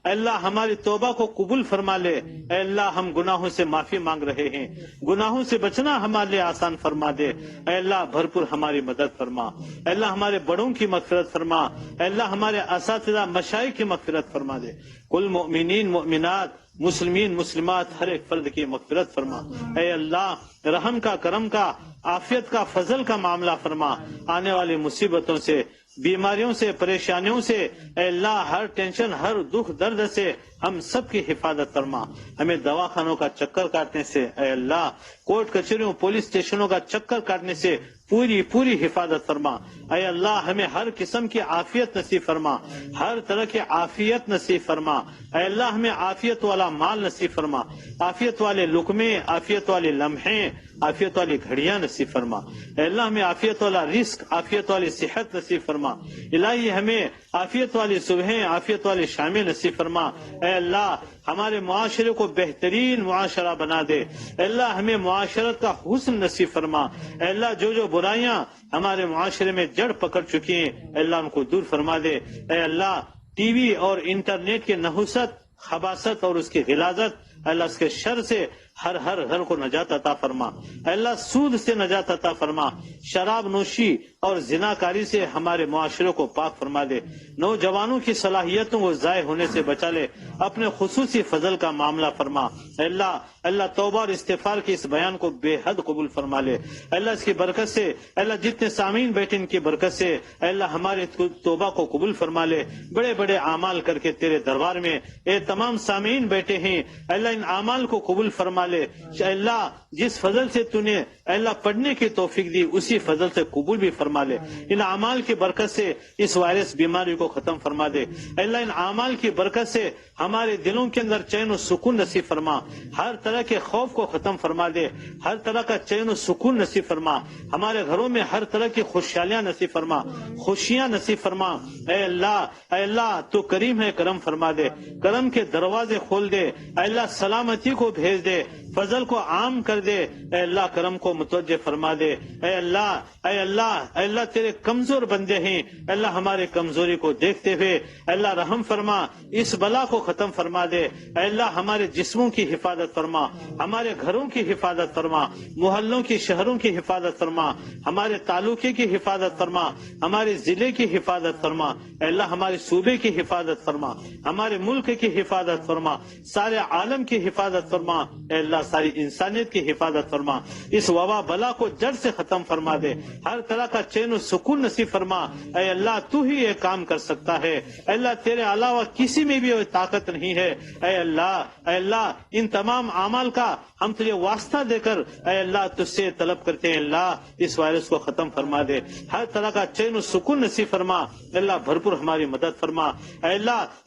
اللہ ہماری توبہ کو قبول فرما لے. اے اللہ ہم گناہوں سے معافی مانگ رہے ہیں، گناہوں سے بچنا ہمارے لیے آسان فرما دے. اے اللہ بھرپور ہماری مدد فرما. اے اللہ ہمارے بڑوں کی مغفرت فرما. اے اللہ ہمارے اساتذہ مشائخ کی مغفرت فرما دے. کل مؤمنین مؤمنات مسلمین مسلمات ہر ایک فرد کی مغفرت فرما. اے اللہ رحم کا، کرم کا، عافیت کا، فضل کا معاملہ فرما. آنے والی مصیبتوں سے، بیماریوں سے، پریشانیوں سے اے اللہ ہر ٹینشن، ہر دکھ درد سے ہم سب کی حفاظت فرما. ہمیں دواخانوں کا چکر کاٹنے سے اے اللہ، کورٹ کچہریوں پولیس اسٹیشنوں کا چکر کاٹنے سے پوری حفاظت فرما. اے اللہ ہمیں ہر قسم کی عافیت نصیب فرما، ہر طرح کی عافیت نصیب فرما. اے اللہ ہمیں عافیت والا مال نصیب فرما، عافیت والے لقمے، عافیت والے لمحے، عافیت والی گھڑیاں نصیب فرما. اے اللہ ہمیں عافیت والا رزق، عافیت والی صحت نصیب فرما. الہی ہمیں عافیت والی صبحیں، عافیت والی شامیں نصیب فرما. اے اللہ ہمارے معاشرے کو بہترین معاشرہ بنا دے. اے اللہ ہمیں معاشرت کا حسن نصیب فرما. اے اللہ جو برائیاں ہمارے معاشرے میں جڑ پکڑ چکی ہیں اے اللہ ان کو دور فرما دے. اے اللہ ٹی وی اور انٹرنیٹ کے نحوست، خباثت اور اس کی غلاظت، اللہ اس کے شر سے ہر گھر کو نجات عطا فرما. اے اللہ سود سے نجات عطا فرما، شراب نوشی اور زناکاری سے ہمارے معاشرے کو پاک فرما دے. نوجوانوں کی صلاحیتوں کو ضائع ہونے سے بچا لے، اپنے خصوصی فضل کا معاملہ فرما. اے اللہ توبہ اور استغفار کے اس بیان کو بے حد قبول فرما لے. اے اللہ اس کی برکت سے، اے اللہ جتنے سامعین بیٹھے ان کی برکت سے اے اللہ ہمارے توبہ کو قبول فرما لے. بڑے بڑے اعمال کر کے تیرے دربار میں اے تمام سامعین بیٹھے ہیں اے اللہ ان اعمال کو قبول فرما لے. اے اللہ جس فضل سے تو نے اے اللہ پڑھنے کی توفیق دی اسی فضل سے قبول بھی فرما لے. ان اعمال کی برکت سے اس وائرس بیماری کو ختم فرما دے. اے اللہ ان اعمال کی برکت سے ہمارے دلوں کے اندر چین و سکون نصیب فرما، ہر طرح کے خوف کو ختم فرما دے، ہر طرح کا چین و سکون نصیب فرما. ہمارے گھروں میں ہر طرح کی خوشحالیاں نصیب فرما، خوشیاں نصیب فرما. اے اللہ تو کریم ہے، کرم فرما دے، کرم کے دروازے کھول دے. اے اللہ سلامتی کو بھیج دے، فضل کو عام کر دے. اے اللہ کرم کو متوجہ فرما دے. اے اللہ تیرے کمزور بندے ہیں، اے اللہ ہمارے کمزوری کو دیکھتے ہوئے اے اللہ رحم فرما، اس بلا کو ختم فرما دے. اے اللہ ہمارے جسموں کی حفاظت فرما، ہمارے گھروں کی حفاظت فرما، محلوں کی، شہروں کی حفاظت فرما، ہمارے تعلقے کی حفاظت فرما، ہمارے ضلع کی حفاظت فرما. اے اللہ ہمارے صوبے کی حفاظت فرما، ہمارے ملک کی حفاظت فرما، سارے عالم کی حفاظت فرما. اے اللہ ساری انسانیت کی حفاظت فرما. اس وبا بلا کو جڑ سے ختم فرما دے، ہر طرح کا چین و سکون نصیب فرما. اے اللہ تو ہی یہ کام کر سکتا ہے. اے اللہ تیرے علاوہ کسی میں بھی طاقت نہیں ہے. اے اللہ ان تمام اعمال کا ہم تجھے واسطہ دے کر اے اللہ تجھ سے طلب کرتے ہیں. اللہ اس وائرس کو ختم فرما دے، ہر طرح کا چین و سکون نصیب فرما. اے اللہ بھرپور ہماری مدد فرما. اے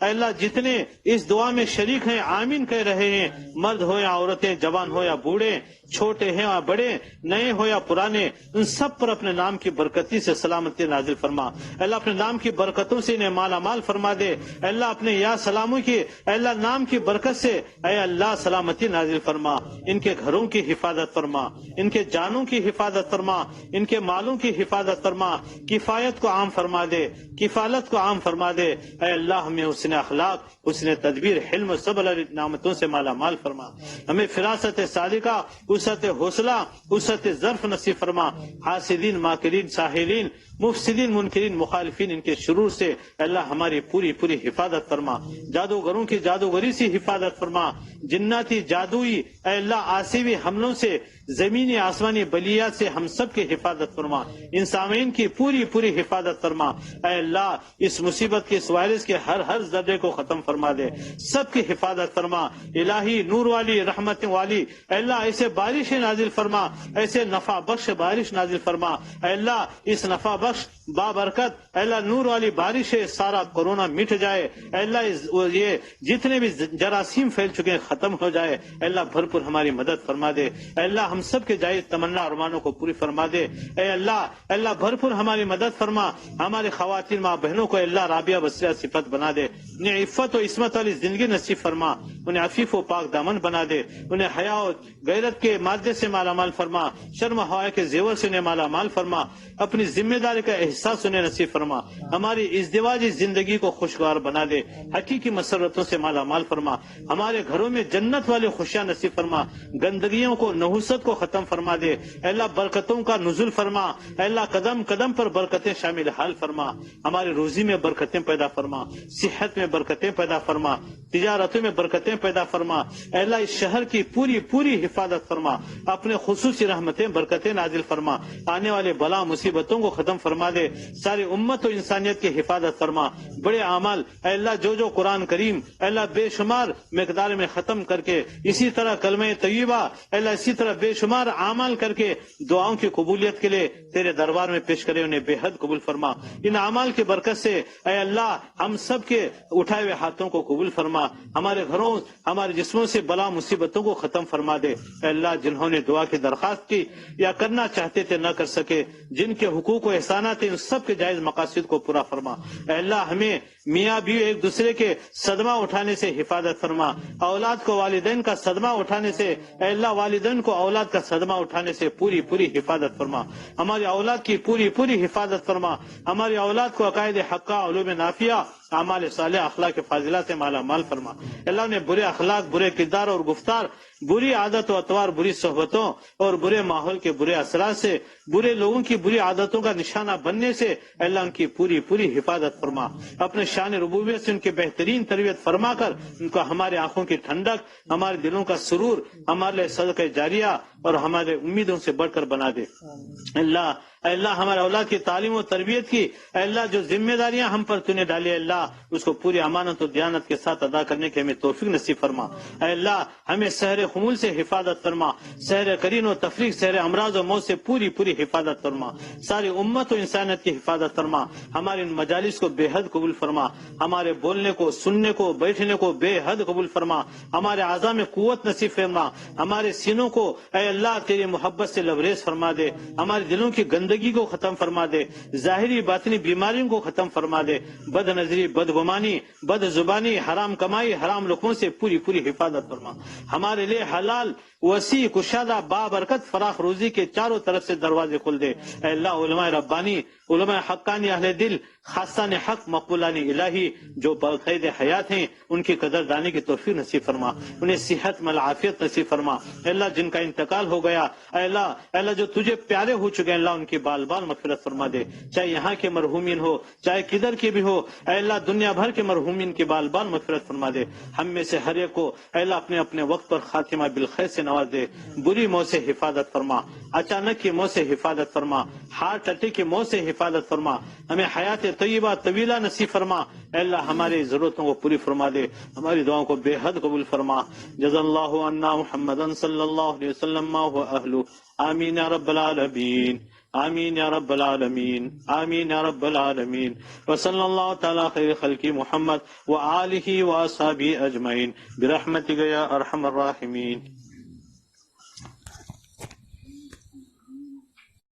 اللہ جتنے اس دعا میں شریک ہیں آمین کہہ رہے ہیں، مرد ہو یا عورتیں، جوان ہو یا بوڑھے، چھوٹے ہیں یا بڑے، نئے ہو یا پرانے، ان سب پر اپنے نام کی برکتی سے سلامتی نازل فرما. اے اللہ اپنے نام کی برکتوں سے انہیں مالا مال فرما دے. اے اللہ اپنے یا سلاموں کی اے اللہ نام کی برکت سے اے اللہ سلامتی نازل فرما. ان کے گھروں کی حفاظت فرما، ان کے جانوں کی حفاظت فرما، ان کے مالوں کی حفاظت فرما. کفایت کو عام فرما دے، کفالت کو عام فرما دے. اے اللہ ہمیں حسن اخلاق، حسن تدبیر، حلم و صبر نعمتوں سے مالا مال فرما. ہمیں فراست صادقہ، وسعت حوصلہ، وسعت ظرف نصیب فرما. حاسدین، ماکرین، ساحلین، مفسدین منکرین مخالفین ان کے شرور سے اللہ ہماری پوری پوری حفاظت فرما، جادوگروں کی جادوگری سے حفاظت فرما، جناتی جادوئی اے اللہ آسیوی حملوں سے، زمینی آسمانی بلیات سے ہم سب کی حفاظت فرما، ان سامعین کی پوری پوری حفاظت فرما، اے اللہ اس مصیبت کے، اس وائرس کے ہر ذرے کو ختم فرما دے، سب کی حفاظت فرما، الہی نور والی رحمت والی اے اللہ ایسے بارش نازل فرما، ایسے نفع بخش بارش نازل فرما، اے اللہ اس نفع بخش بابرکت اے اللہ نور والی بارش سے سارا کورونا مٹ جائے، اے اللہ یہ جتنے بھی جراثیم پھیل چکے ہیں ختم ہو جائے، اے اللہ بھرپور ہماری مدد فرما دے، اے اللہ ہم سب کے جائز تمنا ارمانوں کو پوری فرما دے، اے اللہ بھرپور ہماری مدد فرما، ہمارے خواتین ماں بہنوں کو اے اللہ رابعہ بصیرہ صفت بنا دے، انہیں عفت و عصمت والی زندگی نصیب فرما، انہیں عفیف و پاک دامن بنا دے، انہیں حیا و غیرت کے مادے سے مالا مال فرما، شرم و حیا کے زیور سے انہیں مالا مال فرما، اپنی ذمہ داری کا احساس انہیں نصیب فرما، ہماری ازدواجی زندگی کو خوشگوار بنا دے، حقیقی مسرتوں سے مالا مال فرما، ہمارے گھروں میں جنت والی خوشیاں نصیب فرما، گندگیوں کو نحوست کو ختم فرما دے، اے اللہ برکتوں کا نزول فرما، اے اللہ قدم قدم پر برکتیں شامل حال فرما، ہماری روزی میں برکتیں پیدا فرما، صحت میں برکتیں پیدا فرما، تجارتوں میں برکتیں پیدا فرما، اے اللہ اس شہر کی پوری پوری حفاظت فرما، اپنے خصوصی رحمتیں برکتیں نازل فرما، آنے والے بلا مصیبتوں کو ختم فرما دے، ساری امت و انسانیت کی حفاظت فرما، بڑے اعمال اے اللہ جو قرآن کریم اے اللہ بے شمار مقدار میں ختم کر کے، اسی طرح کلمہ طیبہ اے اللہ اسی طرح بے شمار اعمال کر کے دعاؤں کی قبولیت کے لیے تیرے دربار میں پیش کرے، انہیں بے حد قبول فرما، ان اعمال کی برکت سے اے اللہ ہم سب کے اٹھائے ہوئے ہاتھوں کو قبول فرما، ہمارے گھروں ہمارے جسموں سے بلا مصیبتوں کو ختم فرما دے، اے اللہ جنہوں نے دعا کی درخواست کی یا کرنا چاہتے تھے نہ کر سکے، جن کے حقوق و احسانات ہیں ان سب کے جائز مقاصد کو پورا فرما، اے اللہ ہمیں میاں بیوی ایک دوسرے کے صدمہ اٹھانے سے حفاظت فرما، اولاد کو والدین کا صدمہ اٹھانے سے اے اللہ والدین کو اولاد کا صدمہ اٹھانے سے پوری پوری حفاظت فرما، ہماری اولاد کی پوری پوری حفاظت فرما، ہماری اولاد کو عقائد حقہ علوم نافعہ اعمال صالح اخلاق فاضلہ سے مالا مال فرما، اللہ نے برے اخلاق برے کردار اور گفتار بری عادت و اطوار بری صحبتوں اور برے ماحول کے برے اثرات سے برے لوگوں کی بری عادتوں کا نشانہ بننے سے اللہ ان کی پوری پوری حفاظت فرما، اپنے شان ربوبیت سے ان کی بہترین تربیت فرما کر ان کو ہمارے آنکھوں کی ٹھنڈک، ہمارے دلوں کا سرور، ہمارے لیے صدقہ جاریہ اور ہمارے امیدوں سے بڑھ کر بنا دے، اللہ ہمارے اولاد کی تعلیم و تربیت کی اے اللہ جو ذمہ داریاں ہم پر تو نے ڈالی اللہ اس کو پوری امانت و دیانت کے ساتھ ادا کرنے کی ہمیں توفیق نصیب فرما، اے اللہ ہمیں سحر خمول سے حفاظت فرما، سحر قرین و تفریق سحر امراض و موت سے پوری پوری حفاظت فرما، ساری امت و انسانیت کی حفاظت فرما، ہمارے ان مجالس کو بے حد قبول فرما، ہمارے بولنے کو سننے کو بیٹھنے کو بے حد قبول فرما، ہمارے اعضاء میں قوت نصیب فرما، ہمارے سینوں کو اے اللہ تیری محبت سے لبریز فرما دے، ہمارے دلوں کی گندگی کو ختم فرما دے، ظاہری باطنی بیماریوں کو ختم فرما دے، بد نظری بد گمانی بد زبانی حرام کمائی حرام لقموں سے پوری پوری حفاظت فرما، ہمارے لیے حلال وسیع کشادہ بابرکت فراخ روزی کے چاروں طرف سے دروازے کھول دے، اے اللہ علماء ربانی علماء حقانی اہل دل خاصان حق مقبولان الہی جو باقید حیات ہیں ان کی قدر دانے کی توفیق نصیب فرما، انہیں صحت مل عافیت نصیب فرما، اے اللہ جن کا انتقال ہو گیا اے اللہ جو تجھے پیارے ہو چکے ہیں اللہ ان کی بال بال مغفرت فرما دے، چاہے یہاں کے مرحومین ہو چاہے کدھر کے بھی ہو اے اللہ دنیا بھر کے مرحومین کی بال بال مغفرت فرما دے، ہم میں سے ہر ایک کو اے اللہ اپنے اپنے وقت پر خاتمہ بالخیر سے نواز دے، بری موت سے حفاظت فرما، اچانک کی موت سے حفاظت فرما، ہارٹ اٹیک کی موت سے حفاظت فرما، ہمیں حیات طیبہ طویلہ نصیب فرما، اے اللہ ہماری ضرورتوں کو پوری فرما دے، ہماری دعاؤں کو بے حد قبول فرما، جزا اللہ عنا محمدا صلی اللہ علیہ وسلم ما هو اہلہ، آمین یا رب العالمین، آمین یا رب العالمین، آمین یا رب العالمین، وصلی اللہ تعالی خیر خلق محمد وآلہ وصحبہ اجمعین برحمتک یا ارحم الراحمین۔